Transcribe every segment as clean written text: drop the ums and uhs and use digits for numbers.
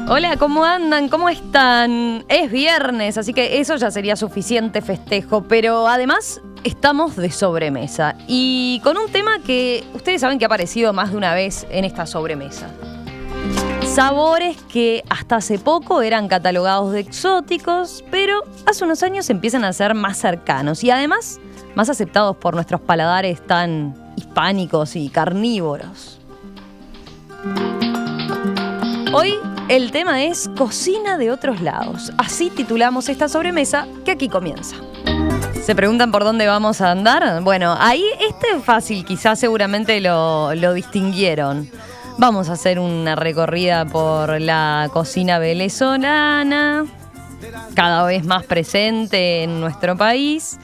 Hola, ¿cómo andan? ¿Cómo están? Es viernes, así que eso ya sería suficiente festejo, pero además estamos de sobremesa y con un tema que ustedes saben que ha aparecido más de una vez en esta sobremesa. Sabores que hasta hace poco eran catalogados de exóticos, pero hace unos años empiezan a ser más cercanos y además más aceptados por nuestros paladares tan hispánicos y carnívoros. Hoy el tema es cocina de otros lados. Así titulamos esta sobremesa que aquí comienza. ¿Se preguntan por dónde vamos a andar? Bueno, ahí es fácil, quizás seguramente lo distinguieron. Vamos a hacer una recorrida por la cocina venezolana, cada vez más presente en nuestro país.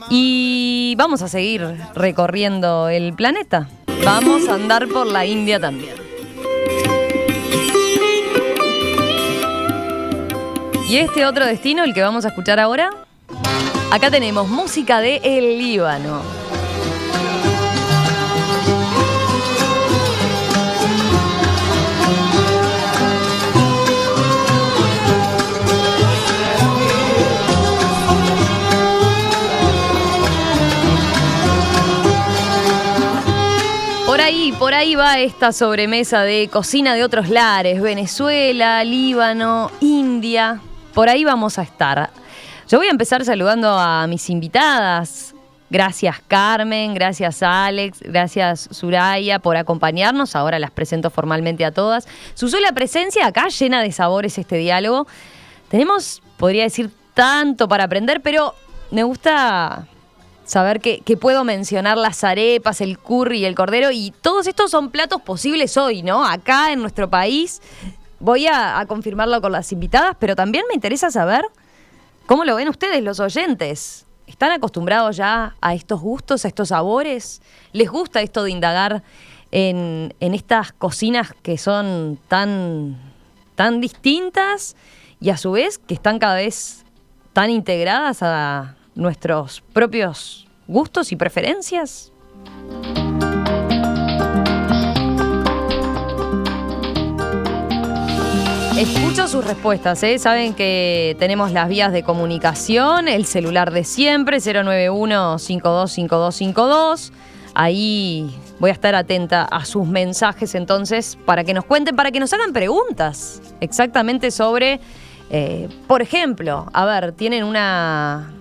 Y vamos a seguir recorriendo el planeta. Vamos a andar por la India también. ¿Y este otro destino, el que vamos a escuchar ahora? Acá tenemos música de El Líbano. Por ahí va esta sobremesa de cocina de otros lares, Venezuela, Líbano, India. Por ahí vamos a estar. Yo voy a empezar saludando a mis invitadas. Gracias Carmen, gracias Alex, gracias Suraya por acompañarnos. Ahora las presento formalmente a todas. Su sola presencia acá llena de sabores este diálogo. Tenemos, podría decir, tanto para aprender, pero me gusta saber que puedo mencionar las arepas, el curry y el cordero, y todos estos son platos posibles hoy, ¿no? Acá en nuestro país. Voy a confirmarlo con las invitadas, pero también me interesa saber cómo lo ven ustedes, los oyentes. ¿Están acostumbrados ya a estos gustos, a estos sabores? ¿Les gusta esto de indagar en estas cocinas que son tan distintas y a su vez que están cada vez tan integradas a nuestros propios gustos y preferencias? Escucho sus respuestas, ¿eh? Saben que tenemos las vías de comunicación, el celular de siempre, 091-525252. Ahí voy a estar atenta a sus mensajes entonces para que nos cuenten, para que nos hagan preguntas exactamente sobre, por ejemplo, a ver, ¿tienen una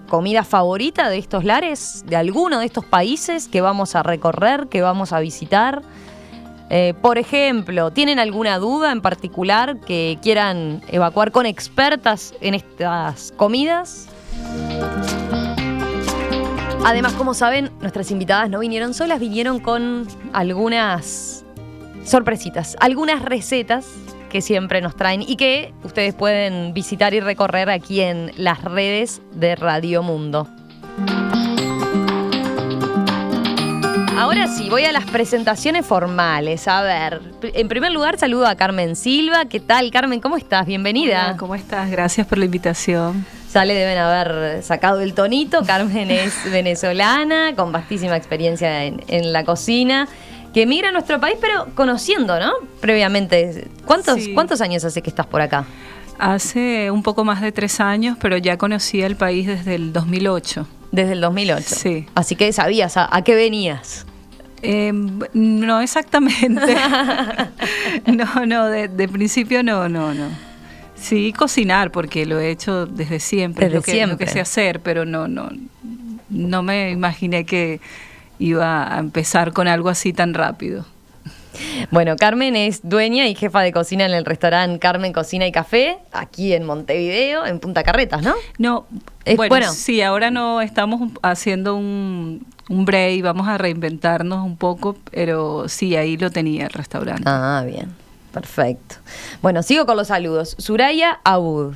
comida favorita de estos lares, de alguno de estos países que vamos a recorrer, que vamos a visitar? Por ejemplo, ¿tienen alguna duda en particular que quieran evacuar con expertas en estas comidas? Además, como saben, nuestras invitadas no vinieron solas, vinieron con algunas sorpresitas, algunas recetas que siempre nos traen y que ustedes pueden visitar y recorrer aquí en las redes de Radio Mundo. Ahora sí, voy a las presentaciones formales. A ver, en primer lugar saludo a Carmen Silva. ¿Qué tal, Carmen? ¿Cómo estás? Bienvenida. Hola, ¿cómo estás? Gracias por la invitación. Deben haber sacado el tonito. Carmen es venezolana, con vastísima experiencia en la cocina, que emigra a nuestro país, pero conociendo, ¿no? Previamente. ¿Cuántos años hace que estás por acá? Hace un poco más de 3 años, pero ya conocía el país desde el 2008. Desde el 2008. Sí. Así que sabías a qué venías. No exactamente. No, de principio no. Sí, cocinar, porque lo he hecho desde siempre. Lo que sé hacer, pero no me imaginé que iba a empezar con algo así tan rápido. Bueno, Carmen es dueña y jefa de cocina en el restaurante Carmen Cocina y Café, aquí en Montevideo, en Punta Carretas, ¿no? No, bueno, sí, ahora no estamos haciendo un break, vamos a reinventarnos un poco, pero sí, ahí lo tenía el restaurante. Ah, bien, perfecto. Bueno, sigo con los saludos. Suraya Abud.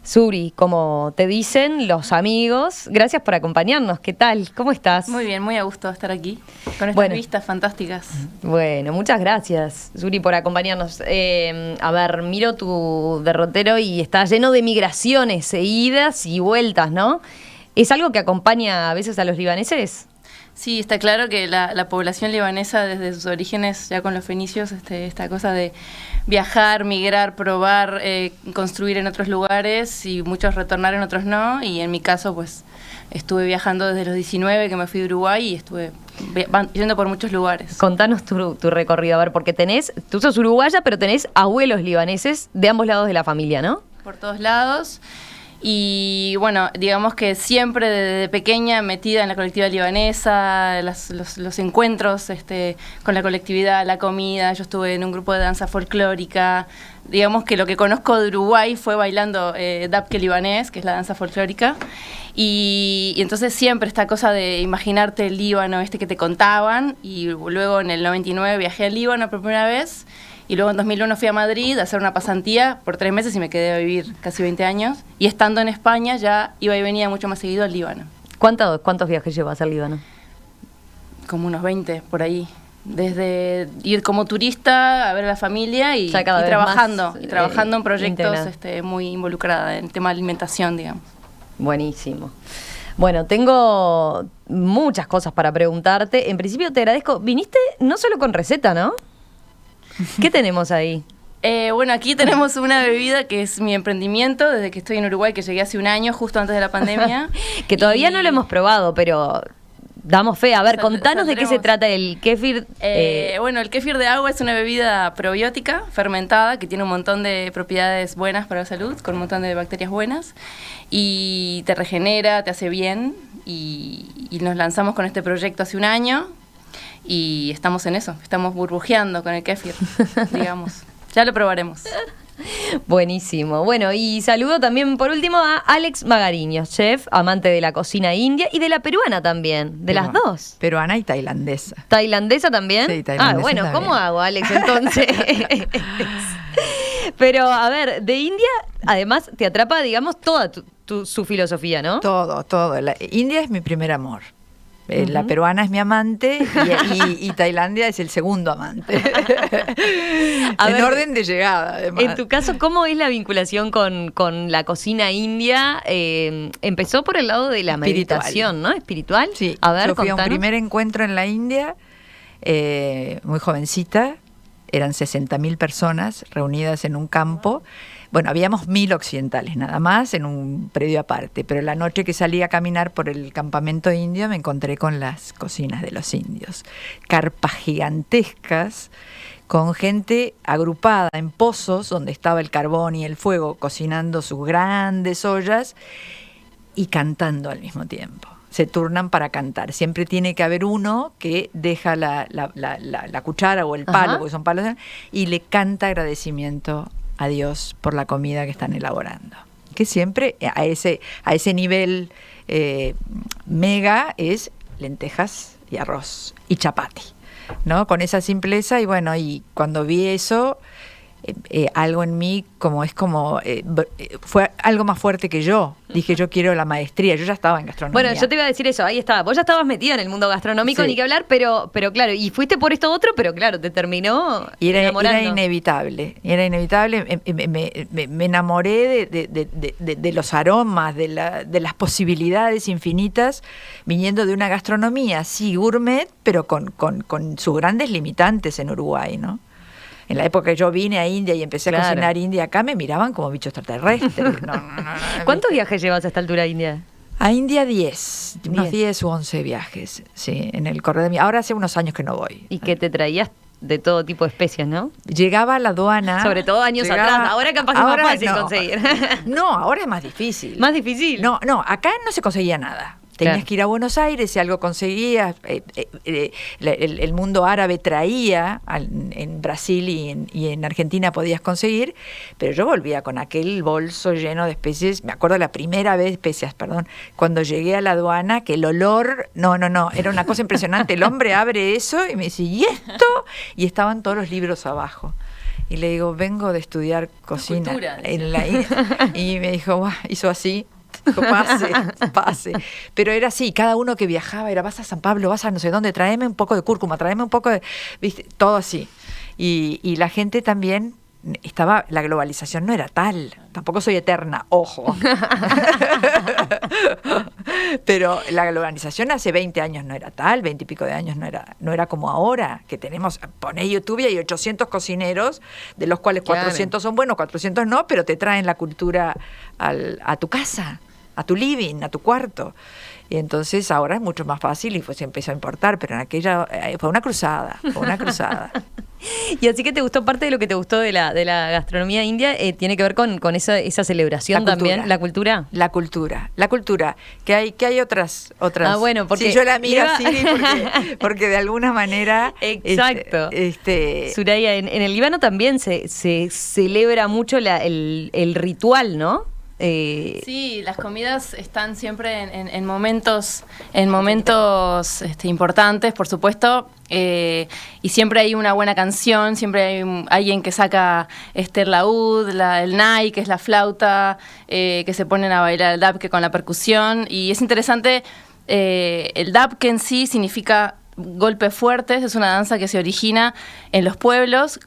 Suri, como te dicen los amigos, gracias por acompañarnos. ¿Qué tal? ¿Cómo estás? Muy bien, muy a gusto estar aquí con estas vistas fantásticas. Bueno, muchas gracias, Suri, por acompañarnos. A ver, miro tu derrotero y está lleno de migraciones, idas y vueltas, ¿no? ¿Es algo que acompaña a veces a los libaneses? Sí, está claro que la población libanesa desde sus orígenes, ya con los fenicios, esta cosa de viajar, migrar, probar, construir en otros lugares y muchos retornar, en otros no. Y en mi caso, pues estuve viajando desde los 19 que me fui de Uruguay y estuve yendo por muchos lugares. Contanos tu recorrido, a ver, porque tú sos uruguaya, pero tenés abuelos libaneses de ambos lados de la familia, ¿no? Por todos lados. Y bueno, digamos que siempre desde pequeña metida en la colectividad libanesa, los encuentros con la colectividad, la comida. Yo estuve en un grupo de danza folclórica. Digamos que lo que conozco de Uruguay fue bailando dabke libanés, que es la danza folclórica. Y entonces siempre esta cosa de imaginarte el Líbano que te contaban. Y luego en el 99 viajé al Líbano por primera vez. Y luego en 2001 fui a Madrid a hacer una pasantía por 3 meses y me quedé a vivir casi 20 años. Y estando en España ya iba y venía mucho más seguido al Líbano. ¿Cuántos viajes llevas al Líbano? Como unos 20, por ahí. Desde ir como turista a ver a la familia y trabajando. Y trabajando en proyectos muy involucrada en el tema de alimentación, digamos. Buenísimo. Bueno, tengo muchas cosas para preguntarte. En principio te agradezco. Viniste no solo con receta, ¿no? ¿Qué tenemos ahí? Bueno, aquí tenemos una bebida que es mi emprendimiento desde que estoy en Uruguay, que llegué hace un año, justo antes de la pandemia. Que todavía no lo hemos probado, pero damos fe. A ver, contanos de qué se trata el kéfir. Bueno, el kéfir de agua es una bebida probiótica, fermentada, que tiene un montón de propiedades buenas para la salud, con un montón de bacterias buenas, y te regenera, te hace bien, y nos lanzamos con este proyecto hace un año. Y estamos en eso, estamos burbujeando con el kéfir, digamos. Ya lo probaremos. Buenísimo. Bueno, y saludo también por último a Alex Magariños, chef, amante de la cocina india y de la peruana también, de las dos. Peruana y tailandesa. ¿Tailandesa también? Sí, tailandesa. Bueno, también. ¿cómo hago, Alex, entonces? Pero, a ver, de India, además, te atrapa, digamos, toda su filosofía, ¿no? Todo. India es mi primer amor. La peruana es mi amante y Tailandia es el segundo amante. En orden de llegada, además. En tu caso, ¿cómo es la vinculación con la cocina india? Empezó por el lado de la meditación, ¿no? ¿Espiritual? Sí, a ver, yo fui a un contanos. primer encuentro en la India, muy jovencita, eran 60.000 personas reunidas en un campo. Bueno, habíamos 1.000 occidentales nada más en un predio aparte, pero la noche que salí a caminar por el campamento indio me encontré con las cocinas de los indios, carpas gigantescas, con gente agrupada en pozos donde estaba el carbón y el fuego cocinando sus grandes ollas y cantando al mismo tiempo. Se turnan para cantar. Siempre tiene que haber uno que deja la cuchara o el palo, porque son palos, y le canta agradecimiento a Dios por la comida que están elaborando. Que siempre a ese nivel mega es lentejas y arroz y chapati, ¿no? Con esa simpleza. Y bueno, y cuando vi eso, algo en mí fue algo más fuerte que yo. Dije, yo quiero la maestría. Yo ya estaba en gastronomía. Bueno, yo te iba a decir eso, ahí estaba. Vos ya estabas metida en el mundo gastronómico, sí. Ni que hablar, pero claro, y fuiste por esto otro, pero claro, te terminó enamorando. Era inevitable. Me enamoré de los aromas, de las posibilidades infinitas, viniendo de una gastronomía, sí, gourmet, pero con sus grandes limitantes en Uruguay, ¿no? En la época que yo vine a India y empecé a cocinar India acá, me miraban como bichos extraterrestres. No. ¿Cuántos viajes llevas a esta altura a India? A India 10, unos 10 u 11 viajes, sí, en el correo de mi... Ahora hace unos años que no voy. Y que te traías de todo tipo de especies, ¿no? Llegaba a la aduana... Sobre todo años atrás, ahora capaz que es más fácil conseguir. No, ahora es más difícil. ¿Más difícil? No, acá no se conseguía nada. Tenías que ir a Buenos Aires, si algo conseguías, el mundo árabe traía, en Brasil y en Argentina podías conseguir, pero yo volvía con aquel bolso lleno de especies. Me acuerdo la primera vez, cuando llegué a la aduana, que el olor, no, era una cosa impresionante. El hombre abre eso y me dice, ¿y esto? Y estaban todos los libros abajo. Y le digo, vengo de estudiar cocina. Y me dijo, hizo así. Pase. Pero era así, cada uno que viajaba era, vas a San Pablo, vas a no sé dónde, tráeme un poco de cúrcuma, tráeme un poco de... ¿viste? Todo así. Y la gente también la globalización no era tal, tampoco soy eterna, ojo. Pero la globalización hace 20 años no era tal, 20 y pico de años no era como ahora, que tenemos, ponés YouTube y hay 800 cocineros, de los cuales 400 son buenos, 400 no, pero te traen la cultura a tu casa, a tu living, a tu cuarto. Y entonces ahora es mucho más fácil y se empezó a importar, pero en aquella fue una cruzada. Y así que te gustó, parte de lo que te gustó de la gastronomía india, tiene que ver con esa celebración también, la cultura. La cultura, que hay otras. Ah, bueno, porque si yo la miro así, porque de alguna manera. Exacto. Suraya, en el Líbano también se celebra mucho el ritual, ¿no? Sí, las comidas están siempre en momentos importantes, por supuesto, y siempre hay una buena canción, siempre hay alguien que saca el laúd, el nai, que es la flauta, que se ponen a bailar el dabke con la percusión, y es interesante, el dabke en sí significa golpes fuertes, es una danza que se origina en los pueblos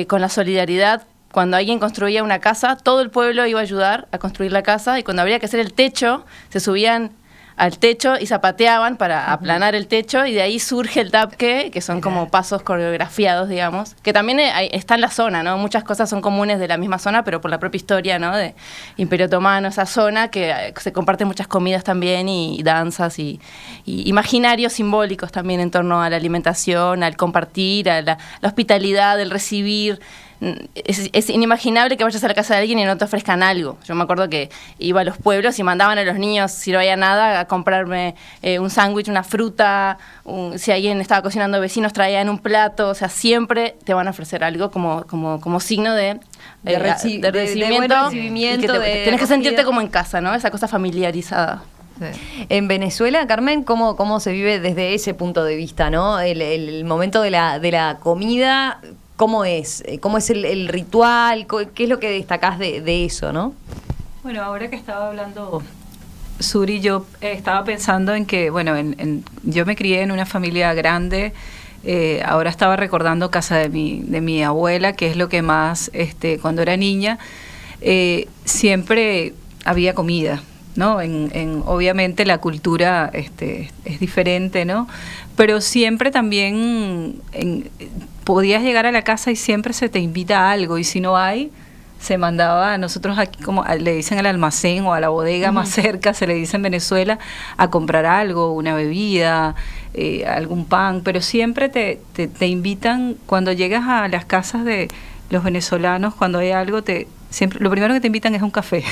con la solidaridad. Cuando alguien construía una casa, todo el pueblo iba a ayudar a construir la casa, y cuando habría que hacer el techo, se subían al techo y zapateaban para aplanar el techo, y de ahí surge el dabke, que son como pasos coreografiados, digamos, que también está en la zona, ¿no? Muchas cosas son comunes de la misma zona, pero por la propia historia, ¿no? De Imperio Otomano, esa zona, que se comparten muchas comidas también, y danzas, y imaginarios simbólicos también en torno a la alimentación, al compartir, a la hospitalidad, el recibir. Es inimaginable que vayas a la casa de alguien y no te ofrezcan algo. Yo me acuerdo que iba a los pueblos y mandaban a los niños, si no había nada, a comprarme un sándwich, una fruta. Si alguien estaba cocinando, vecinos traían un plato. O sea, siempre te van a ofrecer algo como signo de recibimiento. De buen recibimiento. Tenés que sentirte como en casa, ¿no? Esa cosa familiarizada. Sí. En Venezuela, Carmen, ¿cómo se vive desde ese punto de vista, ¿no? El momento de la comida. ¿Cómo es el ritual? ¿Qué es lo que destacás de eso, no? Bueno, ahora que estaba hablando Suri, yo estaba pensando en que, bueno, yo me crié en una familia grande. Ahora estaba recordando casa de mi abuela, que es lo que más, cuando era niña, siempre había comida, ¿no? Obviamente la cultura es diferente, ¿no? Pero siempre también podías llegar a la casa y siempre se te invita a algo, y si no hay, se mandaba a nosotros aquí, como le dicen al almacén o a la bodega más cerca, se le dice en Venezuela, a comprar algo, una bebida, algún pan, pero siempre te invitan. Cuando llegas a las casas de los venezolanos, cuando hay algo, siempre lo primero que te invitan es un café.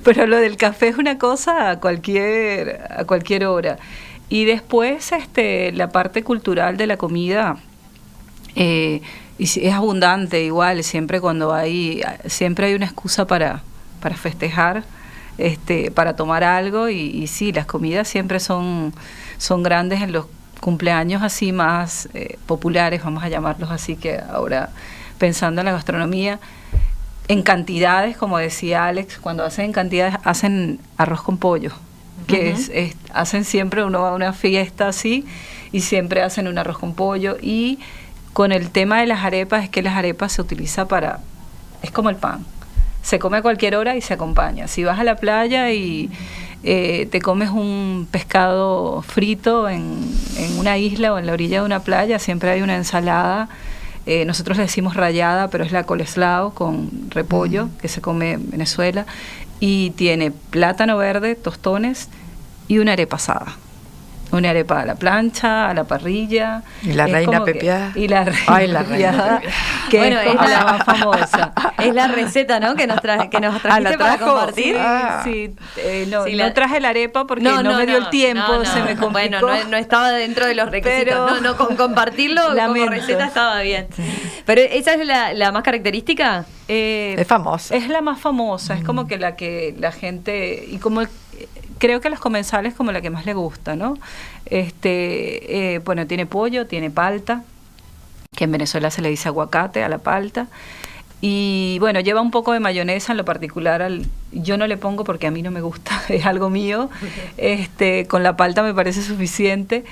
Pero lo del café es una cosa a cualquier hora. Y después la parte cultural de la comida y es abundante igual, siempre hay una excusa para festejar, para tomar algo, y sí, las comidas siempre son grandes en los cumpleaños así más populares, vamos a llamarlos así, que ahora pensando en la gastronomía, en cantidades, como decía Alex, cuando hacen cantidades, hacen arroz con pollo, que hacen siempre una fiesta así, y siempre hacen un arroz con pollo. Y con el tema de las arepas, es que las arepas se utiliza es como el pan, se come a cualquier hora y se acompaña. Si vas a la playa y te comes un pescado frito en una isla o en la orilla de una playa, siempre hay una ensalada. Nosotros le decimos rallada, pero es la coleslaw con repollo, que se come en Venezuela, y tiene plátano verde, tostones y una arepa asada. Una arepa a la plancha, a la parrilla. Y la reina pepiada. Y la reina pepiada, que bueno, es la más famosa. Es la receta, ¿no? Que nos trajiste para compartir. Sí, no traje la arepa porque no me dio el tiempo, se me complicó. Bueno, no estaba dentro de los requisitos. Pero con compartirlo como receta estaba bien. Sí. Pero ¿esa es la más característica? Es famosa. Es la más famosa, es como que la gente, y como creo que a los comensales como la que más le gusta, ¿no? Bueno, tiene pollo, tiene palta, que en Venezuela se le dice aguacate a la palta, y bueno, lleva un poco de mayonesa en lo particular, yo no le pongo porque a mí no me gusta, es algo mío, con la palta me parece suficiente,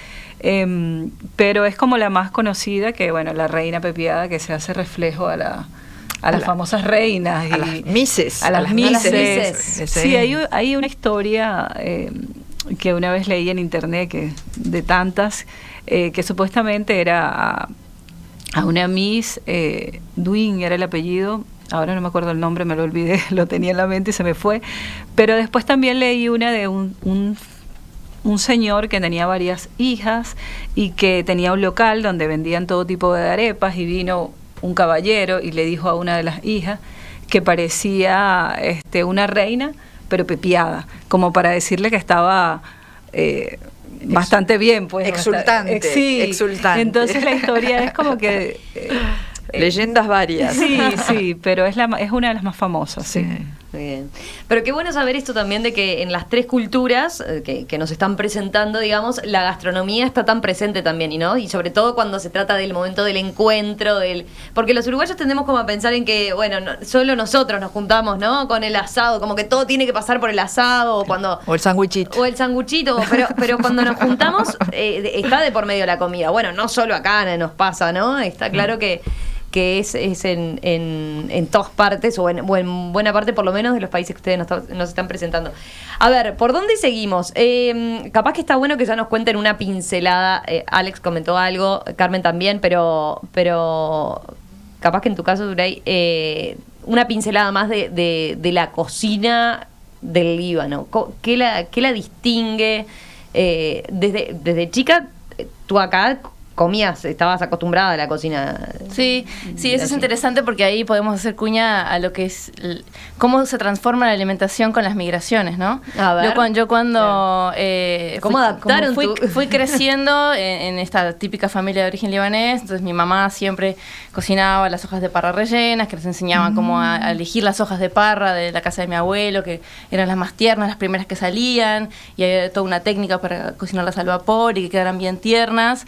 pero es como la más conocida, que bueno, la reina pepiada, que se hace reflejo a a las famosas reinas. A las mises. A las mises. Sí, hay una historia que una vez leí en internet, de tantas, que supuestamente era a una Miss, Duin era el apellido, ahora no me acuerdo el nombre, me lo olvidé, lo tenía en la mente y se me fue, pero después también leí una de un señor que tenía varias hijas y que tenía un local donde vendían todo tipo de arepas, y vino un caballero y le dijo a una de las hijas que parecía una reina, pero pepiada, como para decirle que estaba bastante bien, pues. Exultante. Sí, exultante. Entonces la historia es como que... leyendas varias. Sí, pero es una de las más famosas, sí. Muy bien. Pero qué bueno saber esto también de que en las tres culturas que nos están presentando, digamos, la gastronomía está tan presente también, ¿no? Y sobre todo cuando se trata del momento del encuentro, porque los uruguayos tendemos como a pensar en que, bueno, solo nosotros nos juntamos, ¿no? Con el asado, como que todo tiene que pasar por el asado, o el sanguchito. O el sanguchito, pero cuando nos juntamos está de por medio la comida. Bueno, no solo acá nos pasa, ¿no? Está claro que es en todas partes, o en buena parte por lo menos de los países que ustedes nos están presentando. A ver, ¿por dónde seguimos? Capaz que está bueno que ya nos cuenten una pincelada. Alex comentó algo, Carmen también, pero capaz que en tu caso, Duray, una pincelada más de la cocina del Líbano. ¿Qué la distingue? Desde chica, tú acá estabas acostumbrada a la cocina. Sí, eso es interesante porque ahí podemos hacer cuña a lo que es cómo se transforma la alimentación con las migraciones, ¿no? A ver. Yo cuando ¿cómo adaptaron fui creciendo en esta típica familia de origen libanés, entonces mi mamá siempre cocinaba las hojas de parra rellenas, que nos enseñaban cómo a elegir las hojas de parra de la casa de mi abuelo, que eran las más tiernas, las primeras que salían, y había toda una técnica para cocinarlas al vapor y que quedaran bien tiernas.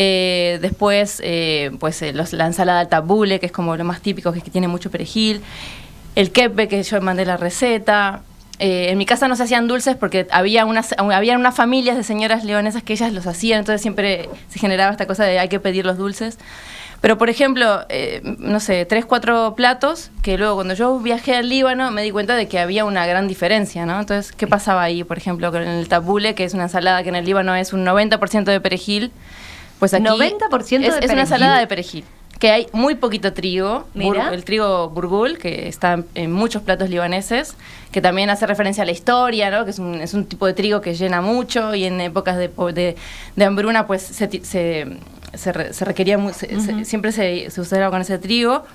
Después, la ensalada al tabule, que es como lo más típico, que tiene mucho perejil. El kebbe, que yo mandé la receta. En mi casa no se hacían dulces porque había unas familias de señoras libanesas que ellas los hacían, entonces siempre se generaba esta cosa de hay que pedir los dulces. Pero, por ejemplo, 3, 4 platos, que luego cuando yo viajé al Líbano me di cuenta de que había una gran diferencia, ¿no? Entonces, ¿qué pasaba ahí? Por ejemplo, con el tabule, que es una ensalada que en el Líbano es un 90% de perejil, pues aquí 90% es una ensalada de perejil, que hay muy poquito trigo, el trigo burgul, que está en muchos platos libaneses, que también hace referencia a la historia, ¿no? Que es un tipo de trigo que llena mucho, y en épocas de hambruna pues se requería siempre se usaba con ese trigo.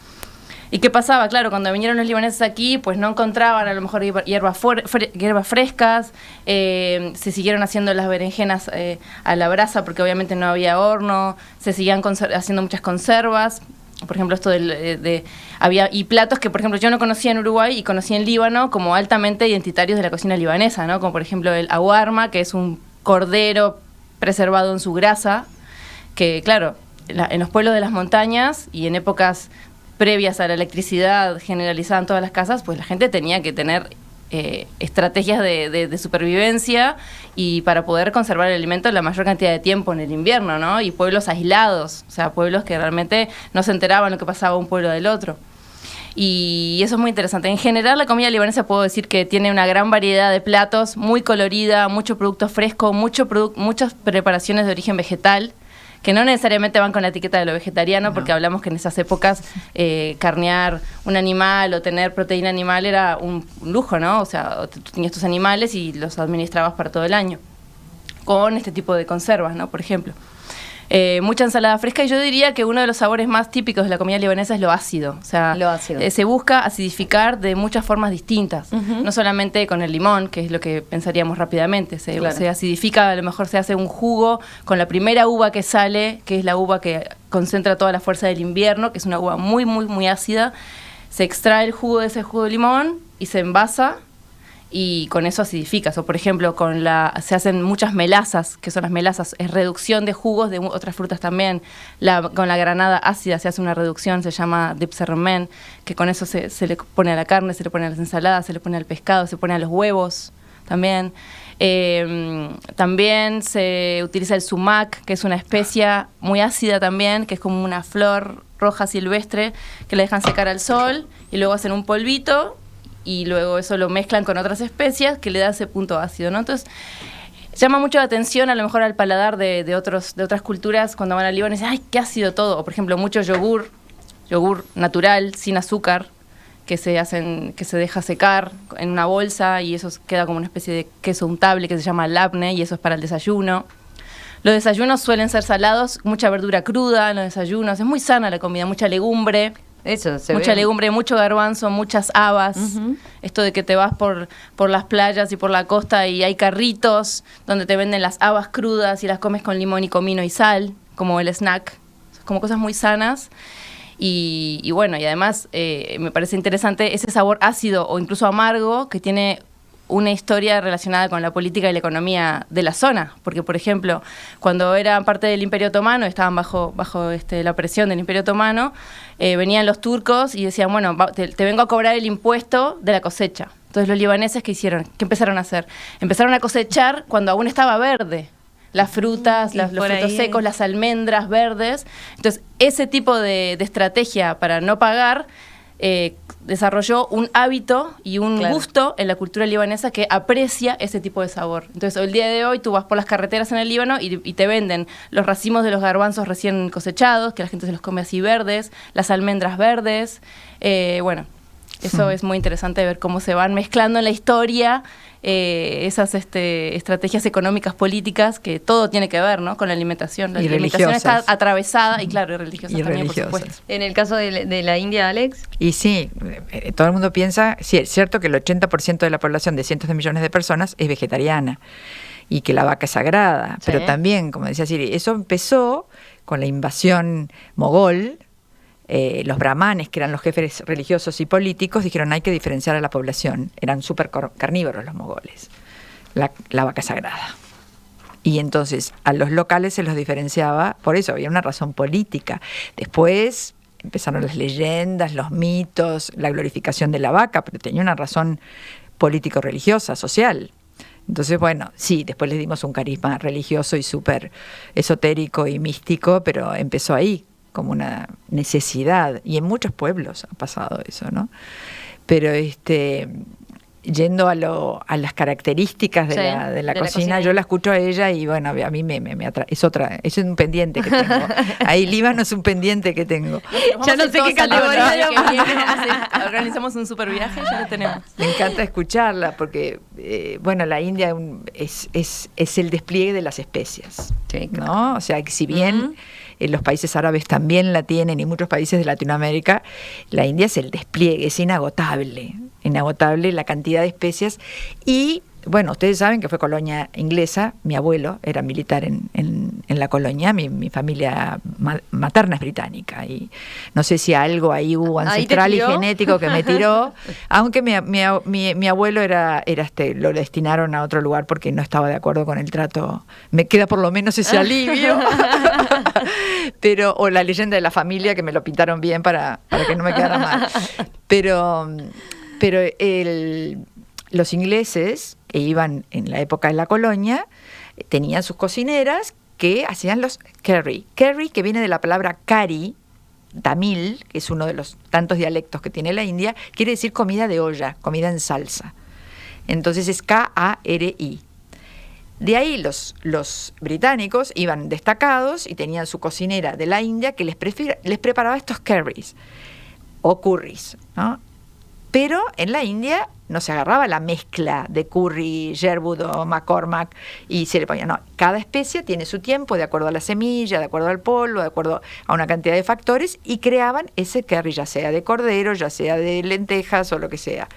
¿Y qué pasaba? Claro, cuando vinieron los libaneses aquí, pues no encontraban a lo mejor hierbas frescas, se siguieron haciendo las berenjenas a la brasa porque obviamente no había horno, se seguían haciendo muchas conservas. Por ejemplo, esto había platos que, por ejemplo, yo no conocía en Uruguay y conocí en Líbano como altamente identitarios de la cocina libanesa, ¿no? Como por ejemplo el awarma, que es un cordero preservado en su grasa, que claro, en los pueblos de las montañas y en épocas previas a la electricidad generalizada en todas las casas, pues la gente tenía que tener estrategias de supervivencia y para poder conservar el alimento la mayor cantidad de tiempo en el invierno, ¿no? Y pueblos aislados, o sea, pueblos que realmente no se enteraban lo que pasaba un pueblo del otro. Y eso es muy interesante. En general, la comida libanesa puedo decir que tiene una gran variedad de platos, muy colorida, mucho producto fresco, muchas preparaciones de origen vegetal, que no necesariamente van con la etiqueta de lo vegetariano, porque hablamos que en esas épocas carnear un animal o tener proteína animal era un lujo, ¿no? O sea, tú tenías tus animales y los administrabas para todo el año, con este tipo de conservas, ¿no? Por ejemplo. Mucha ensalada fresca, y yo diría que uno de los sabores más típicos de la comida libanesa es lo ácido. O sea, se busca acidificar de muchas formas distintas, no solamente con el limón, que es lo que pensaríamos rápidamente. Se acidifica, a lo mejor se hace un jugo con la primera uva que sale, que es la uva que concentra toda la fuerza del invierno, que es una uva muy, muy, muy ácida. Se extrae el jugo de ese jugo de limón y se envasa, y con eso acidificas. O por ejemplo, se hacen muchas melazas, que son las melazas, es reducción de jugos de otras frutas también. Con la granada ácida se hace una reducción, se llama dipsermen, que con eso se le pone a la carne, se le pone a las ensaladas, se le pone al pescado, se pone a los huevos también. También se utiliza el sumac, que es una especia muy ácida también, que es como una flor roja silvestre que la dejan secar al sol y luego hacen un polvito y luego eso lo mezclan con otras especias que le da ese punto ácido, ¿no? Entonces, llama mucho la atención a lo mejor al paladar de otras culturas cuando van al Líbano y dicen, ¡ay, qué ácido todo! O, por ejemplo, mucho yogur natural, sin azúcar, que se deja secar en una bolsa y eso queda como una especie de queso untable que se llama labne y eso es para el desayuno. Los desayunos suelen ser salados, mucha verdura cruda en los desayunos, es muy sana la comida, mucha legumbre. Eso, mucha legumbre, mucho garbanzo, muchas habas. Esto de que te vas por las playas y por la costa y hay carritos donde te venden las habas crudas y las comes con limón y comino y sal, como el snack. Como cosas muy sanas. Y bueno, y además me parece interesante ese sabor ácido o incluso amargo que tiene una historia relacionada con la política y la economía de la zona, porque por ejemplo, cuando eran parte del Imperio Otomano, estaban bajo la presión del Imperio Otomano, venían los turcos y decían, bueno, te vengo a cobrar el impuesto de la cosecha. Entonces los libaneses, ¿qué hicieron? ¿Qué empezaron a hacer? Empezaron a cosechar cuando aún estaba verde. Las frutas, los frutos secos, las almendras verdes. Entonces, ese tipo de estrategia para no pagar desarrolló un hábito y un gusto en la cultura libanesa que aprecia ese tipo de sabor. Entonces, el día de hoy tú vas por las carreteras en el Líbano y te venden los racimos de los garbanzos recién cosechados, que la gente se los come así verdes, las almendras verdes. Bueno, eso es muy interesante ver cómo se van mezclando en la historia esas estrategias económicas, políticas, que todo tiene que ver, ¿no?, con la alimentación. La alimentación está atravesada y claro, y religiosas también, por supuesto. En el caso de la India, Alex. Y sí, todo el mundo piensa, sí, es cierto que el 80% de la población de cientos de millones de personas es vegetariana y que la vaca es sagrada, pero también, como decía Siri, eso empezó con la invasión mogol. Los brahmanes, que eran los jefes religiosos y políticos, dijeron hay que diferenciar a la población. Eran súper carnívoros los mogoles. La vaca sagrada. Y entonces a los locales se los diferenciaba, por eso había una razón política. Después empezaron las leyendas, los mitos, la glorificación de la vaca, pero tenía una razón político-religiosa, social. Entonces, bueno, sí, después les dimos un carisma religioso y súper esotérico y místico, pero empezó ahí, como una necesidad, y en muchos pueblos ha pasado eso, ¿no? Pero yendo a las características de la cocina, yo la escucho a ella y bueno, a mí me atrae, es un pendiente que tengo. Ahí Líbano es un pendiente que tengo. Ya no sé qué categoría. Organizamos un super viaje, ya lo tenemos. Me encanta escucharla porque, bueno, la India es el despliegue de las especias, sí, claro, ¿no? O sea, que si bien los países árabes también la tienen y muchos países de Latinoamérica, la India es el despliegue, es inagotable la cantidad de especias. Y bueno, ustedes saben que fue colonia inglesa, mi abuelo era militar en la colonia, mi familia materna es británica y no sé si algo ahí hubo ancestral y genético que me tiró, aunque mi abuelo lo destinaron a otro lugar porque no estaba de acuerdo con el trato. Me queda por lo menos ese alivio. Pero, o la leyenda de la familia que me lo pintaron bien para que no me quedara mal. Pero los ingleses que iban en la época de la colonia tenían sus cocineras que hacían los curry. Curry, que viene de la palabra kari, tamil, que es uno de los tantos dialectos que tiene la India, quiere decir comida de olla, comida en salsa. Entonces es K-A-R-I. De ahí los británicos iban destacados y tenían su cocinera de la India que les preparaba estos curries o curries, ¿no? Pero en la India no se agarraba la mezcla de curry, Sherwood o McCormack y se le ponía, no, cada especie tiene su tiempo de acuerdo a la semilla, de acuerdo al polvo, de acuerdo a una cantidad de factores y creaban ese curry, ya sea de cordero, ya sea de lentejas o lo que sea.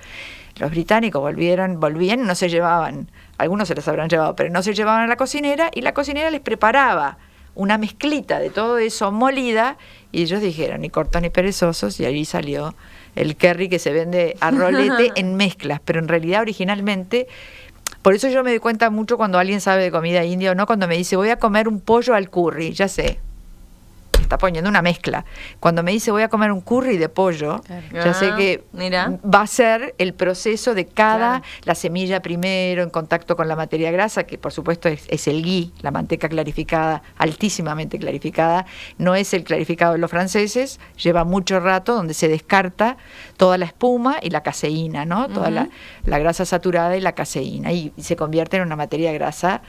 Los británicos volvían y no se llevaban, algunos se los habrán llevado, pero no se llevaban a la cocinera y la cocinera les preparaba una mezclita de todo eso molida y ellos dijeron, ni cortos ni perezosos, y allí salió el curry que se vende a rolete en mezclas, pero en realidad originalmente, por eso yo me doy cuenta mucho cuando alguien sabe de comida india o no, cuando me dice voy a comer un pollo al curry, ya sé, está poniendo una mezcla. Cuando me dice voy a comer un curry de pollo, ya sé que va a ser el proceso de la semilla primero en contacto con la materia grasa, que por supuesto es el ghee, la manteca clarificada, altísimamente clarificada, no es el clarificado de los franceses, lleva mucho rato, donde se descarta toda la espuma y la caseína, ¿no? Toda la grasa saturada y la caseína, y se convierte en una materia grasa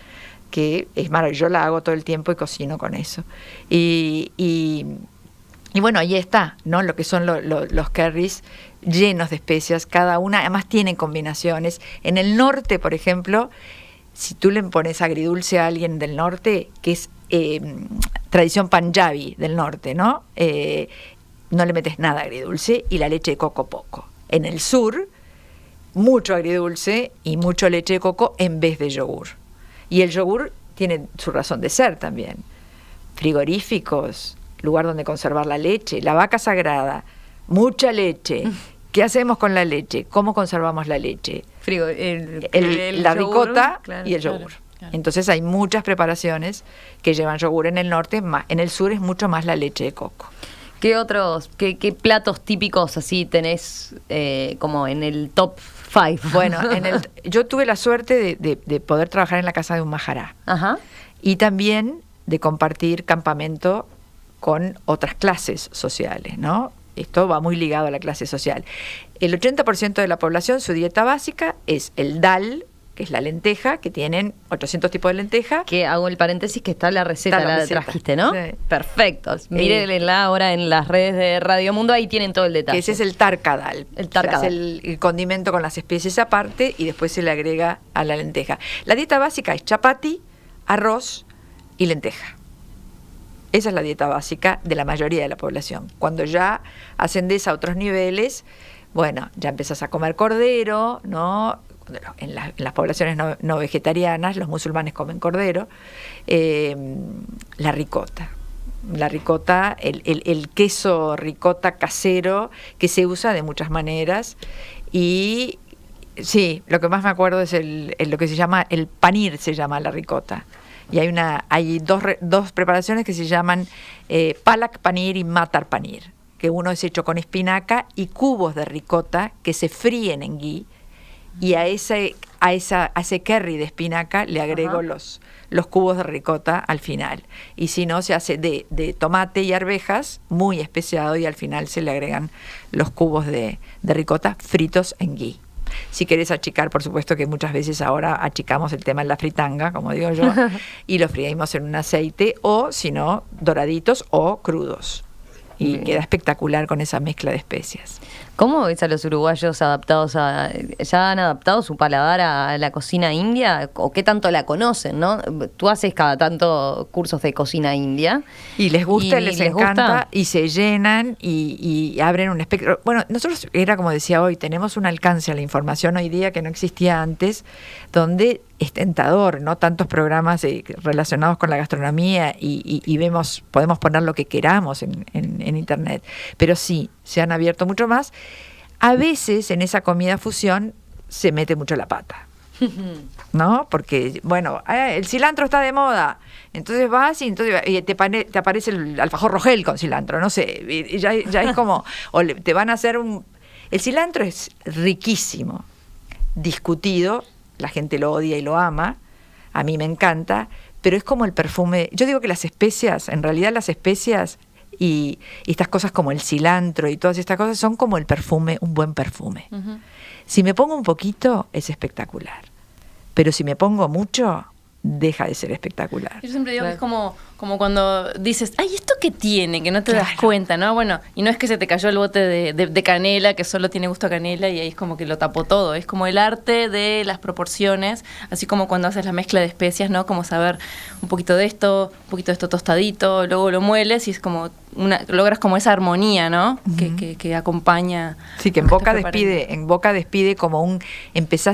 que es maravilloso. Yo la hago todo el tiempo y cocino con eso. Y bueno, ahí está, ¿no? Lo que son los curries llenos de especias, cada una, además tienen combinaciones. En el norte, por ejemplo, si tú le pones agridulce a alguien del norte, que es tradición panjabi del norte, ¿no? No le metes nada agridulce y la leche de coco poco. En el sur, mucho agridulce y mucho leche de coco en vez de yogur. Y el yogur tiene su razón de ser también. Frigoríficos, lugar donde conservar la leche, la vaca sagrada, mucha leche. ¿Qué hacemos con la leche? ¿Cómo conservamos la leche? La ricota y el yogur. Claro. Entonces hay muchas preparaciones que llevan yogur en el norte, en el sur es mucho más la leche de coco. ¿Qué platos típicos así tenés como en el top 5? Bueno, yo tuve la suerte de poder trabajar en la casa de un mahará. Ajá. Y también de compartir campamento con otras clases sociales, ¿no? Esto va muy ligado a la clase social. El 80% de la población, su dieta básica es el dal, que es la lenteja, que tienen 800 tipos de lenteja. Que hago el paréntesis que está la receta, la trajiste, ¿no? Sí. Perfecto. Mírenla ahora en las redes de Radio Mundo, ahí tienen todo el detalle. Que ese es el tarkadal. El tarkadal. Es el condimento con las especies aparte y después se le agrega a la lenteja. La dieta básica es chapati, arroz y lenteja. Esa es la dieta básica de la mayoría de la población. Cuando ya ascendés a otros niveles, bueno, ya empezás a comer cordero, ¿no? En las poblaciones no vegetarianas, los musulmanes comen cordero, la ricota. La ricota, el queso ricota casero, que se usa de muchas maneras. Y sí, lo que más me acuerdo es lo que se llama el panir, se llama la ricota. Y hay dos preparaciones que se llaman palak panir y matar panir, que uno es hecho con espinaca y cubos de ricota que se fríen en ghee. Y a ese curry de espinaca le agrego los cubos de ricota al final. Y si no, se hace de tomate y arvejas, muy especiado, y al final se le agregan los cubos de ricota fritos en ghee. Si querés achicar, por supuesto que muchas veces ahora achicamos el tema en la fritanga, como digo yo, y lo freímos en un aceite, o si no, doraditos o crudos. Y queda espectacular con esa mezcla de especias. ¿Cómo ves a los uruguayos adaptados ya han adaptado su paladar a la cocina india? ¿O qué tanto la conocen, no? Tú haces cada tanto cursos de cocina india. Y les gusta, les encanta, y se llenan y abren un espectro. Bueno, nosotros, era como decía hoy, tenemos un alcance a la información hoy día que no existía antes, donde es tentador, ¿no? Tantos programas relacionados con la gastronomía y podemos poner lo que queramos en Internet. Pero sí, se han abierto mucho más. A veces en esa comida fusión se mete mucho la pata, ¿no? Porque, bueno, el cilantro está de moda, entonces vas y te aparece el alfajor Rogel con cilantro, no sé, y ya es como, te van a hacer El cilantro es riquísimo, discutido, la gente lo odia y lo ama, a mí me encanta, pero es como el perfume. Yo digo que las especias, en realidad las especias y estas cosas como el cilantro y todas estas cosas son como el perfume, un buen perfume. Uh-huh. Si me pongo un poquito, es espectacular. Pero si me pongo mucho, deja de ser espectacular. Yo siempre digo que es como cuando dices, ay, ¿esto qué tiene? Que no te das cuenta, ¿no? Bueno, y no es que se te cayó el bote de canela, que solo tiene gusto a canela, y ahí es como que lo tapó todo. Es como el arte de las proporciones, así como cuando haces la mezcla de especias, ¿no? Como saber un poquito de esto tostadito, luego lo mueles y es como logras como esa armonía, ¿no? Uh-huh. que acompaña. Sí, que en boca despide como empieza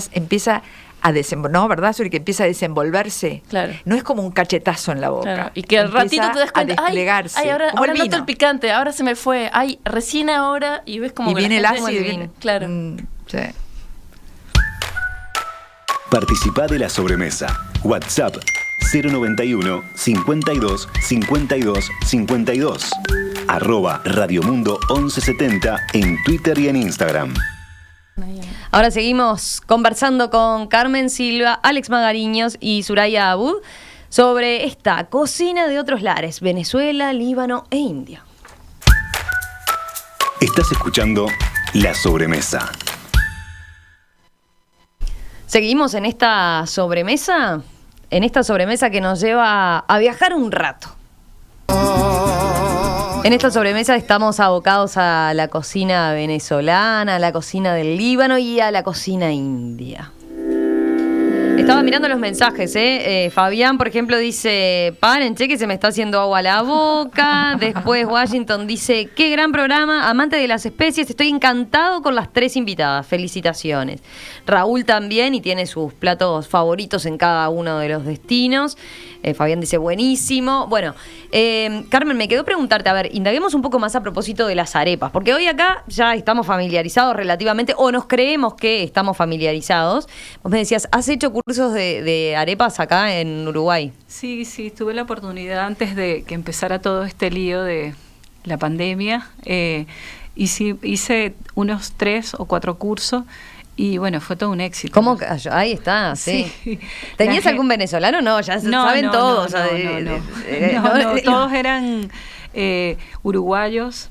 a ¿no? ¿Verdad, Suri? Que empieza a desenvolverse. Claro. No es como un cachetazo en la boca. Claro. Y que al ratito te das cuenta, a desplegarse. Ay, ahora noto el picante, ahora se me fue. Ay, recién ahora, y ves como y viene el ácido. Claro. Sí. Participá de la sobremesa. WhatsApp 091 52 52 52. @Radiomundo 1170 en Twitter y en Instagram. Ahora seguimos conversando con Carmen Silva, Alex Magariños y Soraya Abud sobre esta cocina de otros lares, Venezuela, Líbano e India. Estás escuchando La Sobremesa. Seguimos en esta sobremesa que nos lleva a viajar un rato. En esta sobremesa estamos abocados a la cocina venezolana, a la cocina del Líbano y a la cocina india. Estaba mirando los mensajes, Fabián, por ejemplo, dice: paren, che, que se me está haciendo agua a la boca. Después Washington dice: qué gran programa, amante de las especies, estoy encantado con las 3 invitadas, felicitaciones. Raúl también, y tiene sus platos favoritos en cada uno de los destinos. Fabián dice: buenísimo. Bueno, Carmen, me quedó preguntarte, a ver, indaguemos un poco más a propósito de las arepas, porque hoy acá ya estamos familiarizados relativamente, o nos creemos que estamos familiarizados. Vos me decías, ¿has hecho cursos de arepas acá en Uruguay? Sí, tuve la oportunidad antes de que empezara todo este lío de la pandemia. Hice unos 3 o 4 cursos. Y bueno, fue todo un éxito. ¿Cómo? Ahí está, sí. ¿Tenías algún venezolano? No, ya saben todos. No, todos eran uruguayos.